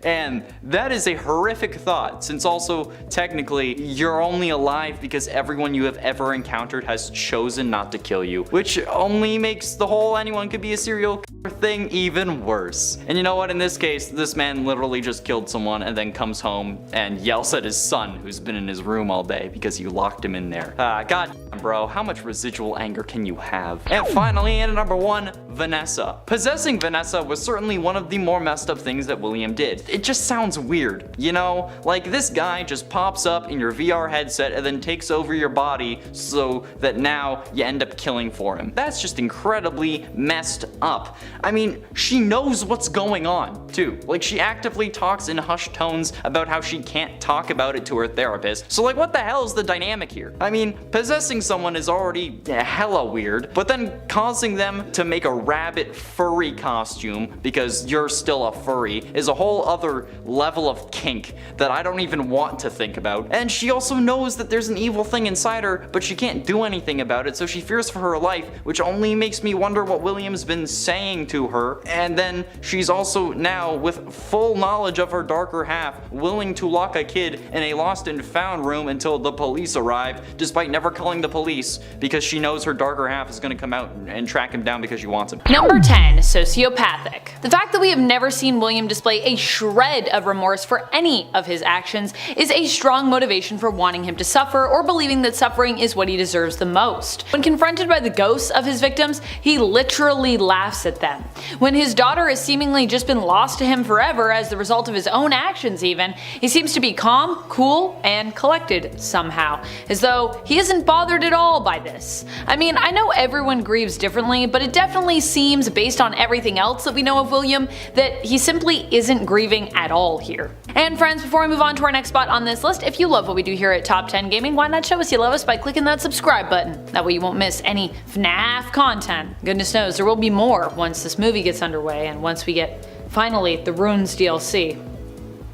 And that is a horrific thought, since also, technically, you're only alive because everyone you have ever encountered has chosen not to kill you, which only makes the whole anyone could be a serial killer thing even worse. And you know what, in this case, this man literally just killed someone and then comes home and yells at his son who's been in his room all day because you locked him in there. God damn, bro, how much residual anger can you have? And finally, in number 1, Vanessa. Possessing Vanessa was certainly one of the more messed up things that William did. It just sounds weird, you know? Like this guy just pops up in your VR headset and then takes over your body so that now you end up killing for him. That's just incredibly messed up. I mean, she knows what's going on too. Like she actively talks in hushed tones about how she can't talk about it to her therapist. So like what the hell is the dynamic here? I mean, possessing someone is already hella weird, but then causing them to make a rabbit furry costume because you're still a furry is a whole other level of kink that I don't even want to think about. And she also knows that there's an evil thing inside her, but she can't do anything about it, so she fears for her life, which only makes me wonder what William's been saying to her. And then she's also now, with full knowledge of her darker half, willing to lock a kid in a lost and found room until the police arrive, despite never calling the police because she knows her darker half is gonna come out and track him down because she wants him.
Number 10, sociopathic. The fact that we have never seen William display a shred of remorse for any of his actions is a strong motivation for wanting him to suffer or believing that suffering is what he deserves the most. When confronted by the ghosts of his victims, he literally laughs at them. When his daughter has seemingly just been lost to him forever as the result of his own actions even, he seems to be calm, cool, and collected somehow, as though he isn't bothered at all by this. I mean, I know everyone grieves differently, but it definitely seems, based on everything else that we know of William, that he simply isn't grieving at all here. And friends, before we move on to our next spot on this list, if you love what we do here at Top 10 Gaming, why not show us you love us by clicking that subscribe button? That way you won't miss any FNAF content. Goodness knows there will be more once this movie gets underway and once we get, finally, the Runes DLC.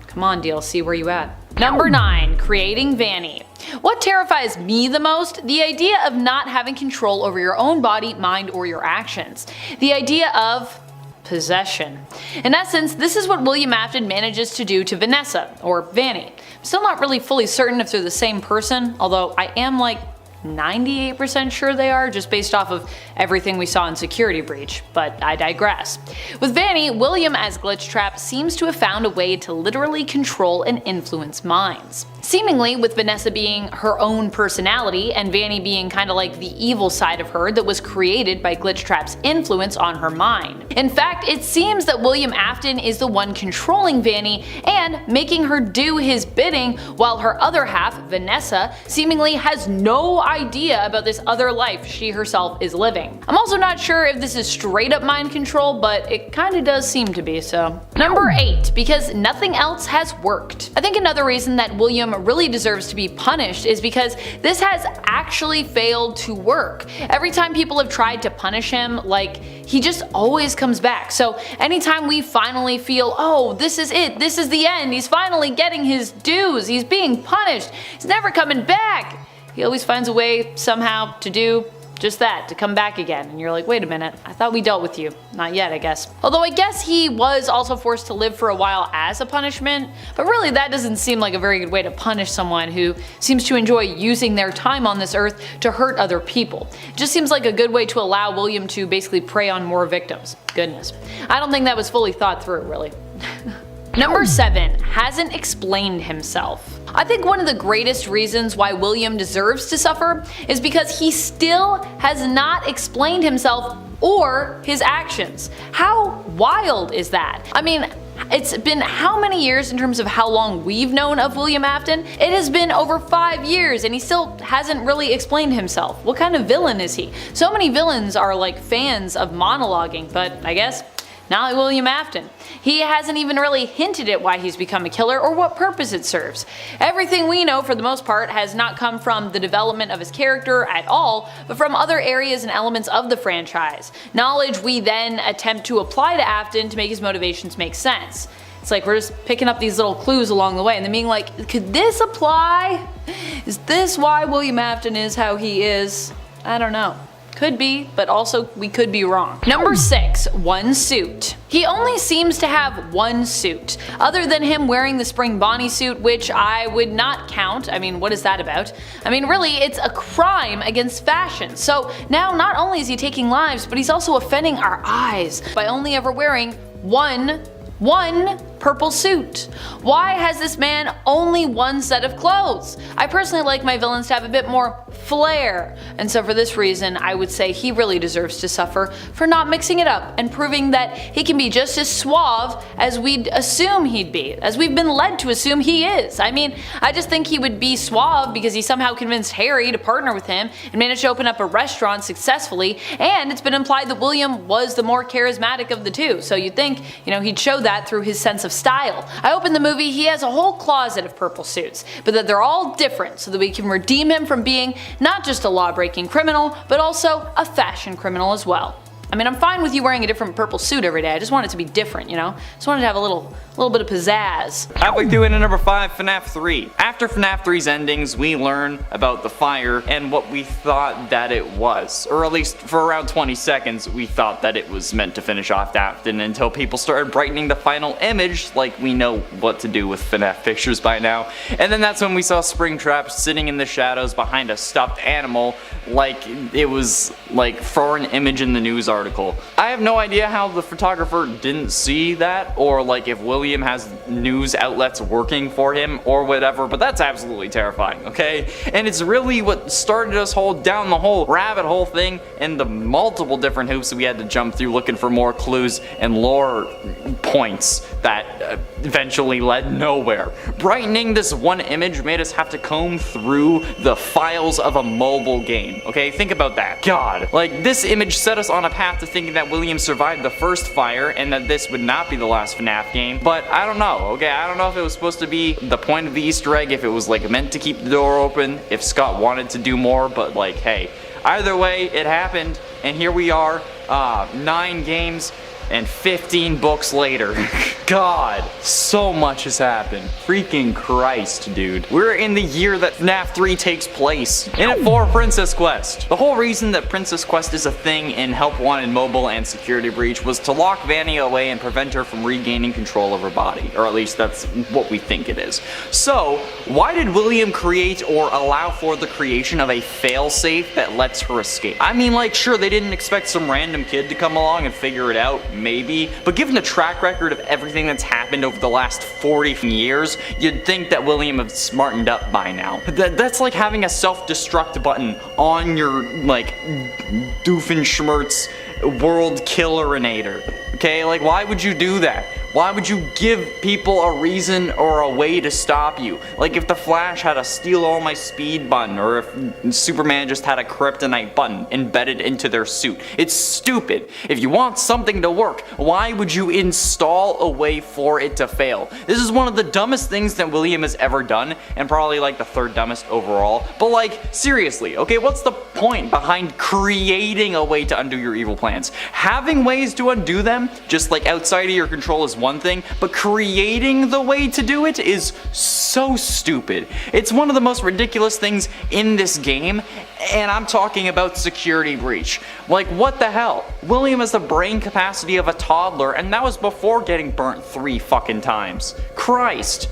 Come on DLC, where you at? Number 9, creating Vanny. What terrifies me the most? The idea of not having control over your own body, mind, or your actions. The idea of possession. In essence, this is what William Afton manages to do to Vanessa, or Vanny. I'm still not really fully certain if they're the same person, although I am like 98% sure they are, just based off of everything we saw in Security Breach, but I digress. With Vanny, William as Glitchtrap seems to have found a way to literally control and influence minds. Seemingly, with Vanessa being her own personality and Vanny being kinda like the evil side of her that was created by Glitchtrap's influence on her mind. In fact, it seems that William Afton is the one controlling Vanny and making her do his bidding, while her other half, Vanessa, seemingly has no idea about this other life she herself is living. I'm also not sure if this is straight up mind control, but it kinda does seem to be so. Number 8, because nothing else has worked. I think another reason that William really deserves to be punished is because this has actually failed to work. Every time people have tried to punish him, like, he just always comes back. So anytime we finally feel, oh, this is it, this is the end, he's finally getting his dues, he's being punished, he's never coming back, he always finds a way somehow to do just that, to come back again, and you're like, wait a minute, I thought we dealt with you. Not yet, I guess. Although I guess he was also forced to live for a while as a punishment, but really that doesn't seem like a very good way to punish someone who seems to enjoy using their time on this earth to hurt other people. It just seems like a good way to allow William to basically prey on more victims. Goodness. I don't think that was fully thought through, really. Number 7, hasn't explained himself. I think one of the greatest reasons why William deserves to suffer is because he still has not explained himself or his actions. How wild is that? I mean, it's been how many years in terms of how long we've known of William Afton? It has been over 5 years and he still hasn't really explained himself. What kind of villain is he? So many villains are like fans of monologuing, but I guess not like William Afton. He hasn't even really hinted at why he's become a killer or what purpose it serves. Everything we know for the most part has not come from the development of his character at all, but from other areas and elements of the franchise. Knowledge we then attempt to apply to Afton to make his motivations make sense. It's like we're just picking up these little clues along the way and then being like, could this apply? Is this why William Afton is how he is? I don't know. Could be, but also we could be wrong. Number 6, one suit. He only seems to have one suit, other than him wearing the spring Bonnie suit, which I would not count. I mean, what is that about? I mean, really, it's a crime against fashion. So now not only is he taking lives, but he's also offending our eyes by only ever wearing one purple suit. Why has this man only one set of clothes? I personally like my villains to have a bit more flair, and so for this reason I would say he really deserves to suffer for not mixing it up and proving that he can be just as suave as we'd assume he'd be, as we've been led to assume he is. I mean, I just think he would be suave because he somehow convinced Harry to partner with him and managed to open up a restaurant successfully, and it's been implied that William was the more charismatic of the two, so you'd think, he'd show that through his sense of style. I open the movie, he has a whole closet of purple suits, but that they're all different so that we can redeem him from being not just a law-breaking criminal, but also a fashion criminal as well. I mean, I'm fine with you wearing a different purple suit every day, I just want it to be different, Just wanted to have a little bit of pizzazz.
Halfway through into number 5, FNAF 3. After FNAF 3's endings, we learn about the fire and what we thought that it was. Or at least for around 20 seconds, we thought that it was meant to finish off Afton until people started brightening the final image, like we know what to do with FNAF pictures by now. And then that's when we saw Springtrap sitting in the shadows behind a stuffed animal, like it was like for an image in the news article. I have no idea how the photographer didn't see that, or like if William has news outlets working for him or whatever, but that's absolutely terrifying, okay? And it's really what started us down the whole rabbit hole thing and the multiple different hoops that we had to jump through looking for more clues and lore points that eventually led nowhere. Brightening this one image made us have to comb through the files of a mobile game, okay? Think about that. God, like this image set us on a path to thinking that William survived the first fire and that this would not be the last FNAF game, but I don't know, okay? I don't know if it was supposed to be the point of the Easter egg, if it was like meant to keep the door open, if Scott wanted to do more, but like, hey, either way, it happened, and here we are, 9 games and 15 books later. God, so much has happened. Freaking Christ, dude. We're in the year that FNAF 3 takes place, in it for Princess Quest. The whole reason that Princess Quest is a thing in Help Wanted Mobile and Security Breach was to lock Vanny away and prevent her from regaining control of her body, or at least that's what we think it is. So, why did William create or allow for the creation of a failsafe that lets her escape? I mean, like, sure, they didn't expect some random kid to come along and figure it out, maybe, but given the track record of everything that's happened over the last 40 years, you'd think that William have smartened up by now. That's like having a self-destruct button on your, like, Doofenshmirtz world killerinator. Okay, like, why would you do that? Why would you give people a reason or a way to stop you? Like if the Flash had a steal all my speed button, or if Superman just had a kryptonite button embedded into their suit. It's stupid. If you want something to work, why would you install a way for it to fail? This is one of the dumbest things that William has ever done, and probably like the third dumbest overall. But like, seriously, okay, what's the point behind creating a way to undo your evil plans? Having ways to undo them, just like outside of your control, is one thing, but creating the way to do it is so stupid. It's one of the most ridiculous things in this game, and I'm talking about Security Breach. Like, what the hell? William has the brain capacity of a toddler, and that was before getting burnt 3 fucking times. Christ.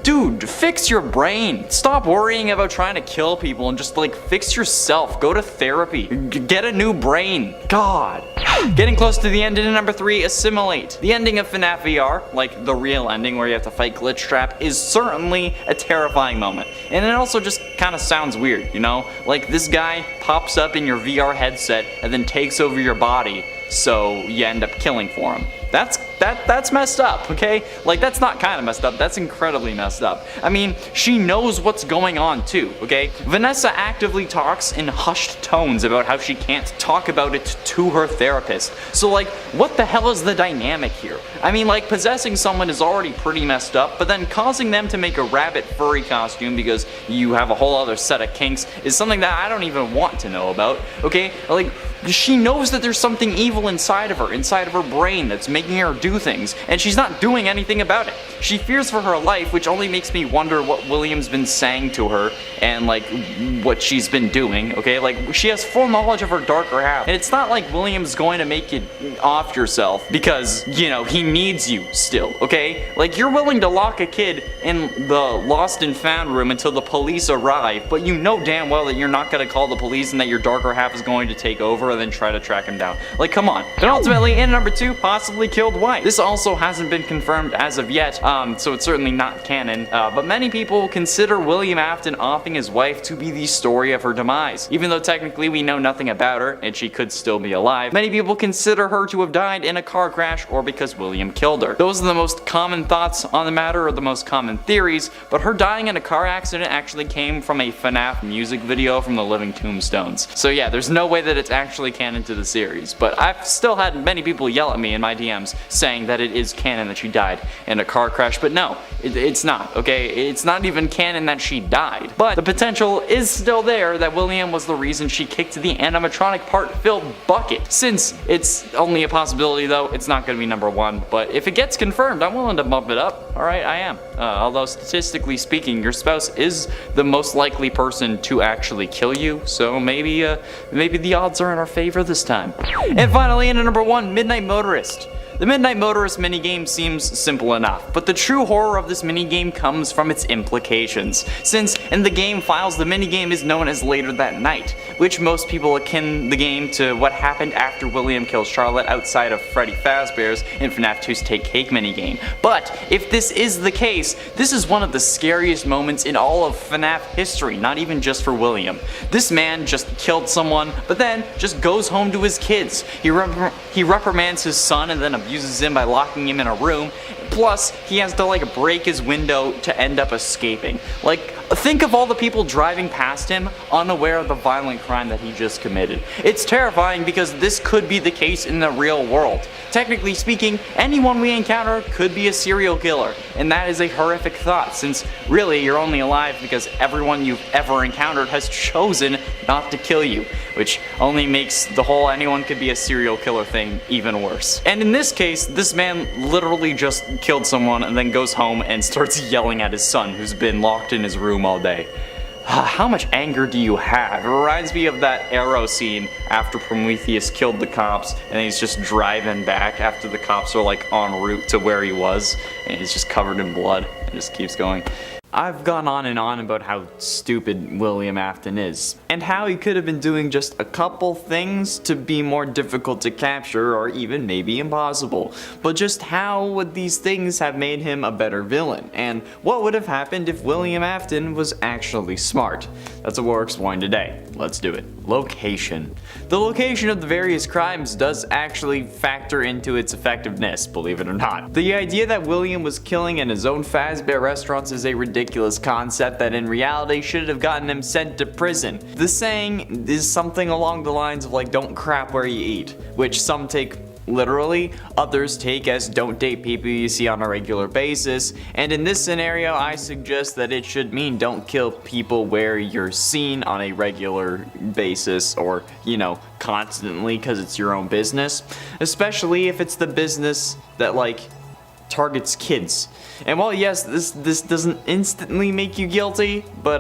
Dude, fix your brain. Stop worrying about trying to kill people and just, like, fix yourself. Go to therapy. Get a new brain. God. Getting close to the end in number 3, Assimilate. The ending of FNAF VR, like the real ending where you have to fight Glitch Trap, is certainly a terrifying moment. And it also just kind of sounds weird, you know? Like this guy pops up in your VR headset and then takes over your body, so you end up killing for him. That's messed up, okay? Like, that's not kind of messed up, that's incredibly messed up. I mean, she knows what's going on too, okay? Vanessa actively talks in hushed tones about how she can't talk about it to her therapist. So like, what the hell is the dynamic here? I mean, like, possessing someone is already pretty messed up, but then causing them to make a rabbit furry costume because you have a whole other set of kinks is something that I don't even want to know about, okay? Like, she knows that there's something evil inside of her brain that's making her do things, and she's not doing anything about it. She fears for her life, which only makes me wonder what William's been saying to her and like what she's been doing, okay? Like, she has full knowledge of her darker half, and it's not like William's going to make you off yourself because, you know, he needs you still, okay? Like, you're willing to lock a kid in the lost and found room until the police arrive, but you know damn well that you're not going to call the police and that your darker half is going to take over and then try to track him down. Like, come on. And ultimately, in number 2, possibly killed wife. This also hasn't been confirmed as of yet, so it's certainly not canon, but many people consider William Afton offing his wife to be the story of her demise. Even though technically we know nothing about her, and she could still be alive, many people consider her to have died in a car crash or because William killed her. Those are the most common thoughts on the matter, or the most common theories, but her dying in a car accident actually came from a FNAF music video from the Living Tombstones. So yeah, there's no way that it's actually canon to the series, but I've still had many people yell at me in my DMs saying that it is canon that she died in a car crash, but no, it's not, okay? It's not even canon that she died, but the potential is still there that William was the reason she kicked the animatronic part-filled bucket. Since it's only a possibility though, it's not going to be number 1, but if it gets confirmed, I'm willing to bump it up. Alright, I am. Although statistically speaking, your spouse is the most likely person to actually kill you, so maybe the odds are in our favor this time. And finally, in number 1, Midnight Motorist. The Midnight Motorist minigame seems simple enough, but the true horror of this minigame comes from its implications, since in the game files the minigame is known as Later That Night, which most people akin the game to what happened after William kills Charlotte outside of Freddy Fazbear's in FNAF 2's Take Cake minigame. But if this is the case, this is one of the scariest moments in all of FNAF history, not even just for William. This man just killed someone, but then just goes home to his kids. He reprimands his son and then abuses him by locking him in a room. Plus, he has to like break his window to end up escaping. Like, think of all the people driving past him unaware of the violent crime that he just committed. It's terrifying because this could be the case in the real world. Technically speaking, anyone we encounter could be a serial killer, and that is a horrific thought, since really you're only alive because everyone you've ever encountered has chosen not to kill you, which only makes the whole anyone could be a serial killer thing even worse. And in this case, this man literally just killed someone and then goes home and starts yelling at his son who's been locked in his room all day. How much anger do you have? It reminds me of that Arrow scene after Prometheus killed the cops and he's just driving back after the cops are like en route to where he was and he's just covered in blood and just keeps going. I've gone on and on about how stupid William Afton is, and how he could have been doing just a couple things to be more difficult to capture or even maybe impossible. But just how would these things have made him a better villain? And what would have happened if William Afton was actually smart? That's what we're exploring today. Let's do it. Location. The location of the various crimes does actually factor into its effectiveness, believe it or not. The idea that William was killing in his own Fazbear restaurants is a ridiculous concept that in reality should have gotten him sent to prison. The saying is something along the lines of like, don't crap where you eat, which some take literally, others take as don't date people you see on a regular basis, and in this scenario I suggest that it should mean don't kill people where you're seen on a regular basis or, you know, constantly because it's your own business, especially if it's the business that like targets kids. And while yes, this doesn't instantly make you guilty, but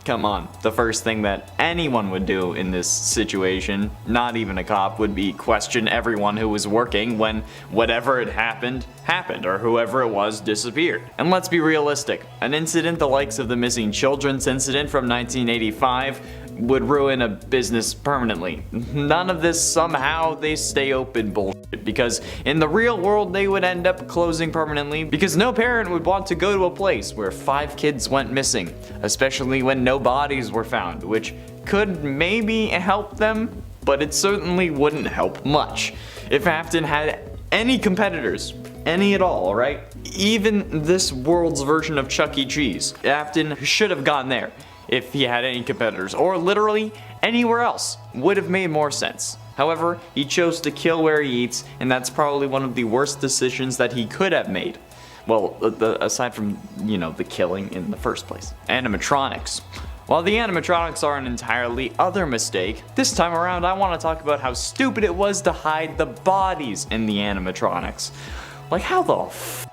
come on, the first thing that anyone would do in this situation, not even a cop, would be question everyone who was working when whatever had happened, or whoever it was disappeared. And let's be realistic, an incident the likes of the missing children's incident from 1985 would ruin a business permanently. None of this somehow they stay open bullshit, because in the real world they would end up closing permanently, because no parent would want to go to a place where 5 kids went missing, especially when no bodies were found, which could maybe help them, but it certainly wouldn't help much. If Afton had any competitors, any at all, alright? Even this world's version of Chuck E. Cheese, Afton should have gone there. If he had any competitors, or literally anywhere else, would have made more sense. However, he chose to kill where he eats, and that's probably one of the worst decisions that he could have made. Well, aside from, you know, the killing in the first place. Animatronics. While the animatronics are an entirely other mistake, this time around I want to talk about how stupid it was to hide the bodies in the animatronics. Like, how the f***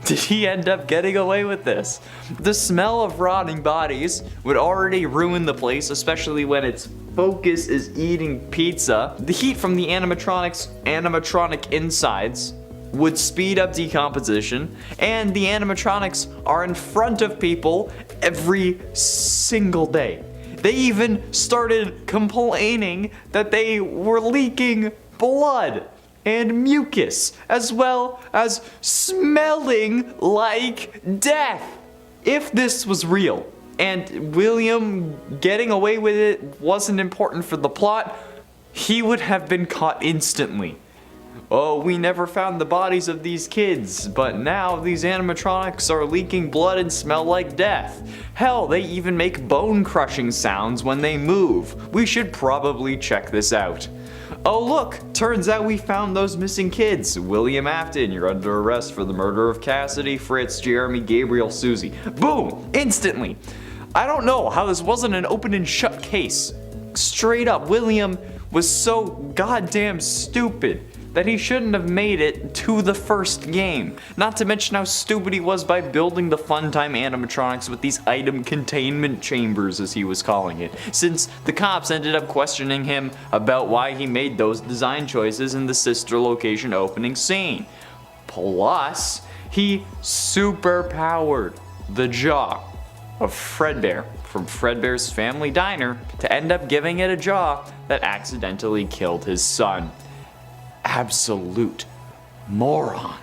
did he end up getting away with this? The smell of rotting bodies would already ruin the place, especially when its focus is eating pizza. The heat from the animatronic insides would speed up decomposition, and the animatronics are in front of people every single day. They even started complaining that they were leaking blood and mucus, as well as smelling like death. If this was real, and William getting away with it wasn't important for the plot, he would have been caught instantly. Oh, we never found the bodies of these kids, but now these animatronics are leaking blood and smell like death. Hell, they even make bone-crushing sounds when they move. We should probably check this out. Oh look, turns out we found those missing kids. William Afton, you're under arrest for the murder of Cassidy, Fritz, Jeremy, Gabriel, Susie. Boom! Instantly. I don't know how this wasn't an open and shut case. Straight up, William was so goddamn stupid that he shouldn't have made it to the first game. Not to mention how stupid he was by building the Funtime animatronics with these item containment chambers, as he was calling it, since the cops ended up questioning him about why he made those design choices in the sister location opening scene. Plus, he superpowered the jaw of Fredbear from Fredbear's Family Diner to end up giving it a jaw that accidentally killed his son. Absolute moron.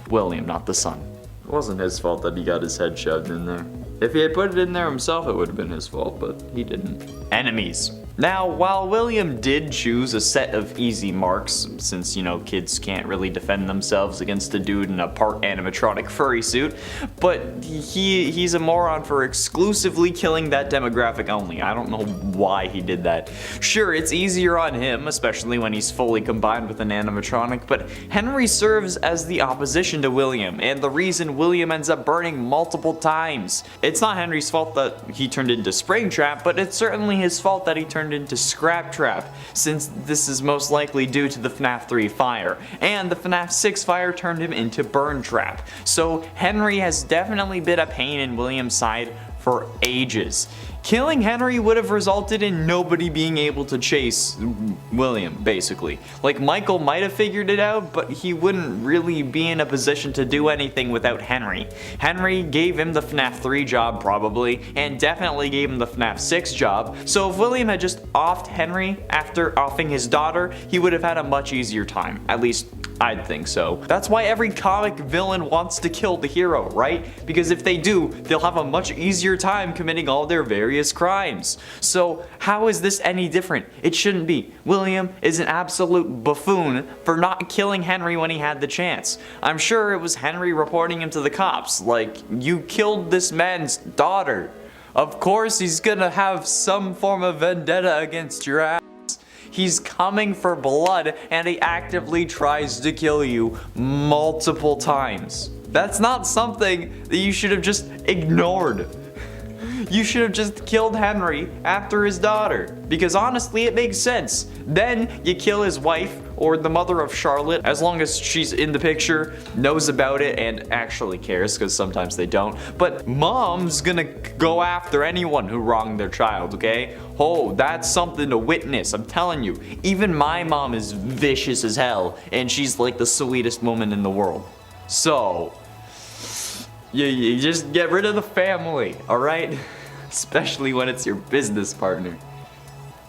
William, not the son. It wasn't his fault that he got his head shoved in there. If he had put it in there himself, it would have been his fault, but he didn't. Enemies. Now, while William did choose a set of easy marks, since, kids can't really defend themselves against a dude in a part animatronic furry suit, but he's a moron for exclusively killing that demographic only. I don't know why he did that. Sure, it's easier on him, especially when he's fully combined with an animatronic, but Henry serves as the opposition to William, and the reason William ends up burning multiple times. It's not Henry's fault that he turned into Springtrap, but it's certainly his fault that he turned into Scraptrap, since this is most likely due to the FNAF 3 fire, and the FNAF 6 fire turned him into Burntrap. So Henry has definitely been a pain in William's side for ages. Killing Henry would have resulted in nobody being able to chase William, basically. Like, Michael might have figured it out, but he wouldn't really be in a position to do anything without Henry. Henry gave him the FNAF 3 job, probably, and definitely gave him the FNAF 6 job, so if William had just offed Henry after offing his daughter, he would have had a much easier time. At least, I'd think so. That's why every comic villain wants to kill the hero, right? Because if they do, they'll have a much easier time committing all their various crimes. So how is this any different? It shouldn't be. William is an absolute buffoon for not killing Henry when he had the chance. I'm sure it was Henry reporting him to the cops, like, you killed this man's daughter. Of course he's gonna have some form of vendetta against your ass. He's coming for blood, and he actively tries to kill you multiple times. That's not something that you should have just ignored. You should have just killed Henry after his daughter, because honestly it makes sense. Then you kill his wife, or the mother of Charlotte, as long as she's in the picture, knows about it, and actually cares, because sometimes they don't. But mom's gonna go after anyone who wronged their child, okay? Oh, that's something to witness, I'm telling you. Even my mom is vicious as hell, and she's like the sweetest woman in the world. So, you just get rid of the family, alright? Especially when it's your business partner.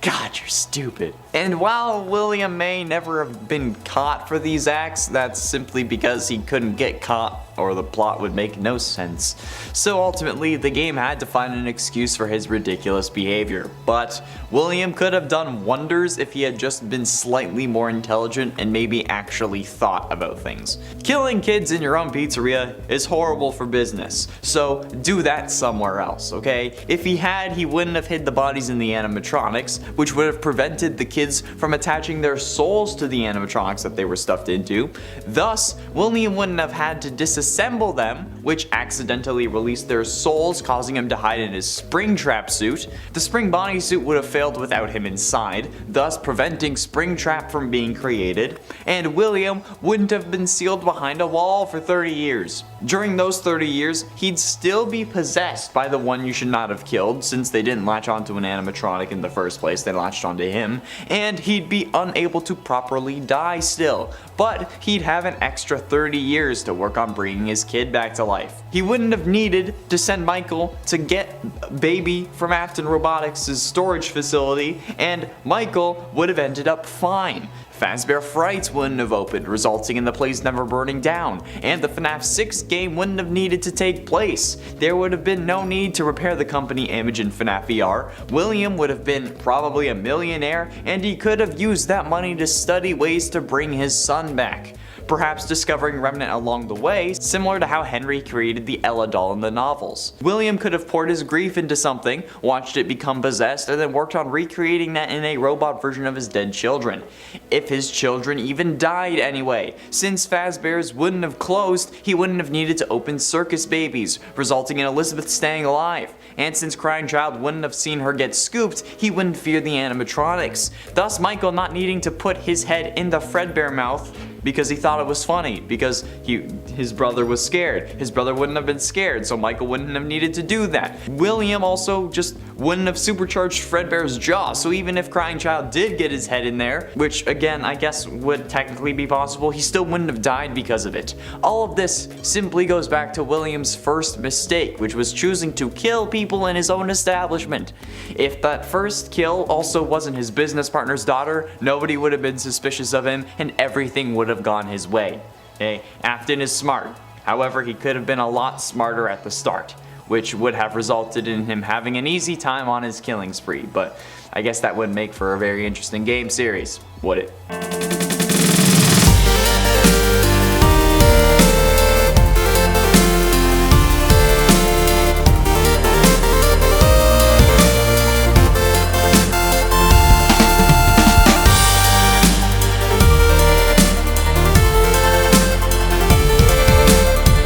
God, you're stupid. And while William may never have been caught for these acts, that's simply because he couldn't get caught or the plot would make no sense. So ultimately, the game had to find an excuse for his ridiculous behavior. But William could have done wonders if he had just been slightly more intelligent and maybe actually thought about things. Killing kids in your own pizzeria is horrible for business, so do that somewhere else, okay? If he had, he wouldn't have hid the bodies in the animatronics, which would have prevented the kids from attaching their souls to the animatronics that they were stuffed into. Thus, William wouldn't have had to disassemble them, which accidentally released their souls, causing him to hide in his Springtrap suit. The Spring Bonnie suit would have failed without him inside, thus preventing Springtrap from being created, and William wouldn't have been sealed behind a wall for 30 years. During those 30 years, he'd still be possessed by the one you should not have killed, since they didn't latch onto an animatronic in the first place, they latched onto him, and he'd be unable to properly die still. But he'd have an extra 30 years to work on bringing his kid back to life. He wouldn't have needed to send Michael to get baby from Afton Robotics' storage facility, and Michael would have ended up fine. Fazbear Frights wouldn't have opened, resulting in the place never burning down, and the FNAF 6 game wouldn't have needed to take place. There would have been no need to repair the company image in FNAF VR. William would have been probably a millionaire, and he could have used that money to study ways to bring his son back. Perhaps discovering Remnant along the way, similar to how Henry created the Ella doll in the novels. William could have poured his grief into something, watched it become possessed, and then worked on recreating that in a robot version of his dead children. If his children even died anyway. Since Fazbear's wouldn't have closed, he wouldn't have needed to open Circus Babies, resulting in Elizabeth staying alive. And since Crying Child wouldn't have seen her get scooped, he wouldn't fear the animatronics. Thus Michael not needing to put his head in the Fredbear mouth because he thought it was funny, because his brother was scared. His brother wouldn't have been scared, so Michael wouldn't have needed to do that. William also just wouldn't have supercharged Fredbear's jaw, so even if Crying Child did get his head in there, which again I guess would technically be possible, he still wouldn't have died because of it. All of this simply goes back to William's first mistake, which was choosing to kill people in his own establishment. If that first kill also wasn't his business partner's daughter, nobody would have been suspicious of him and everything would have gone his way. Okay? Afton is smart. However, he could have been a lot smarter at the start. which would have resulted in him having an easy time on his killing spree, but I guess that would make for a very interesting game series, would it?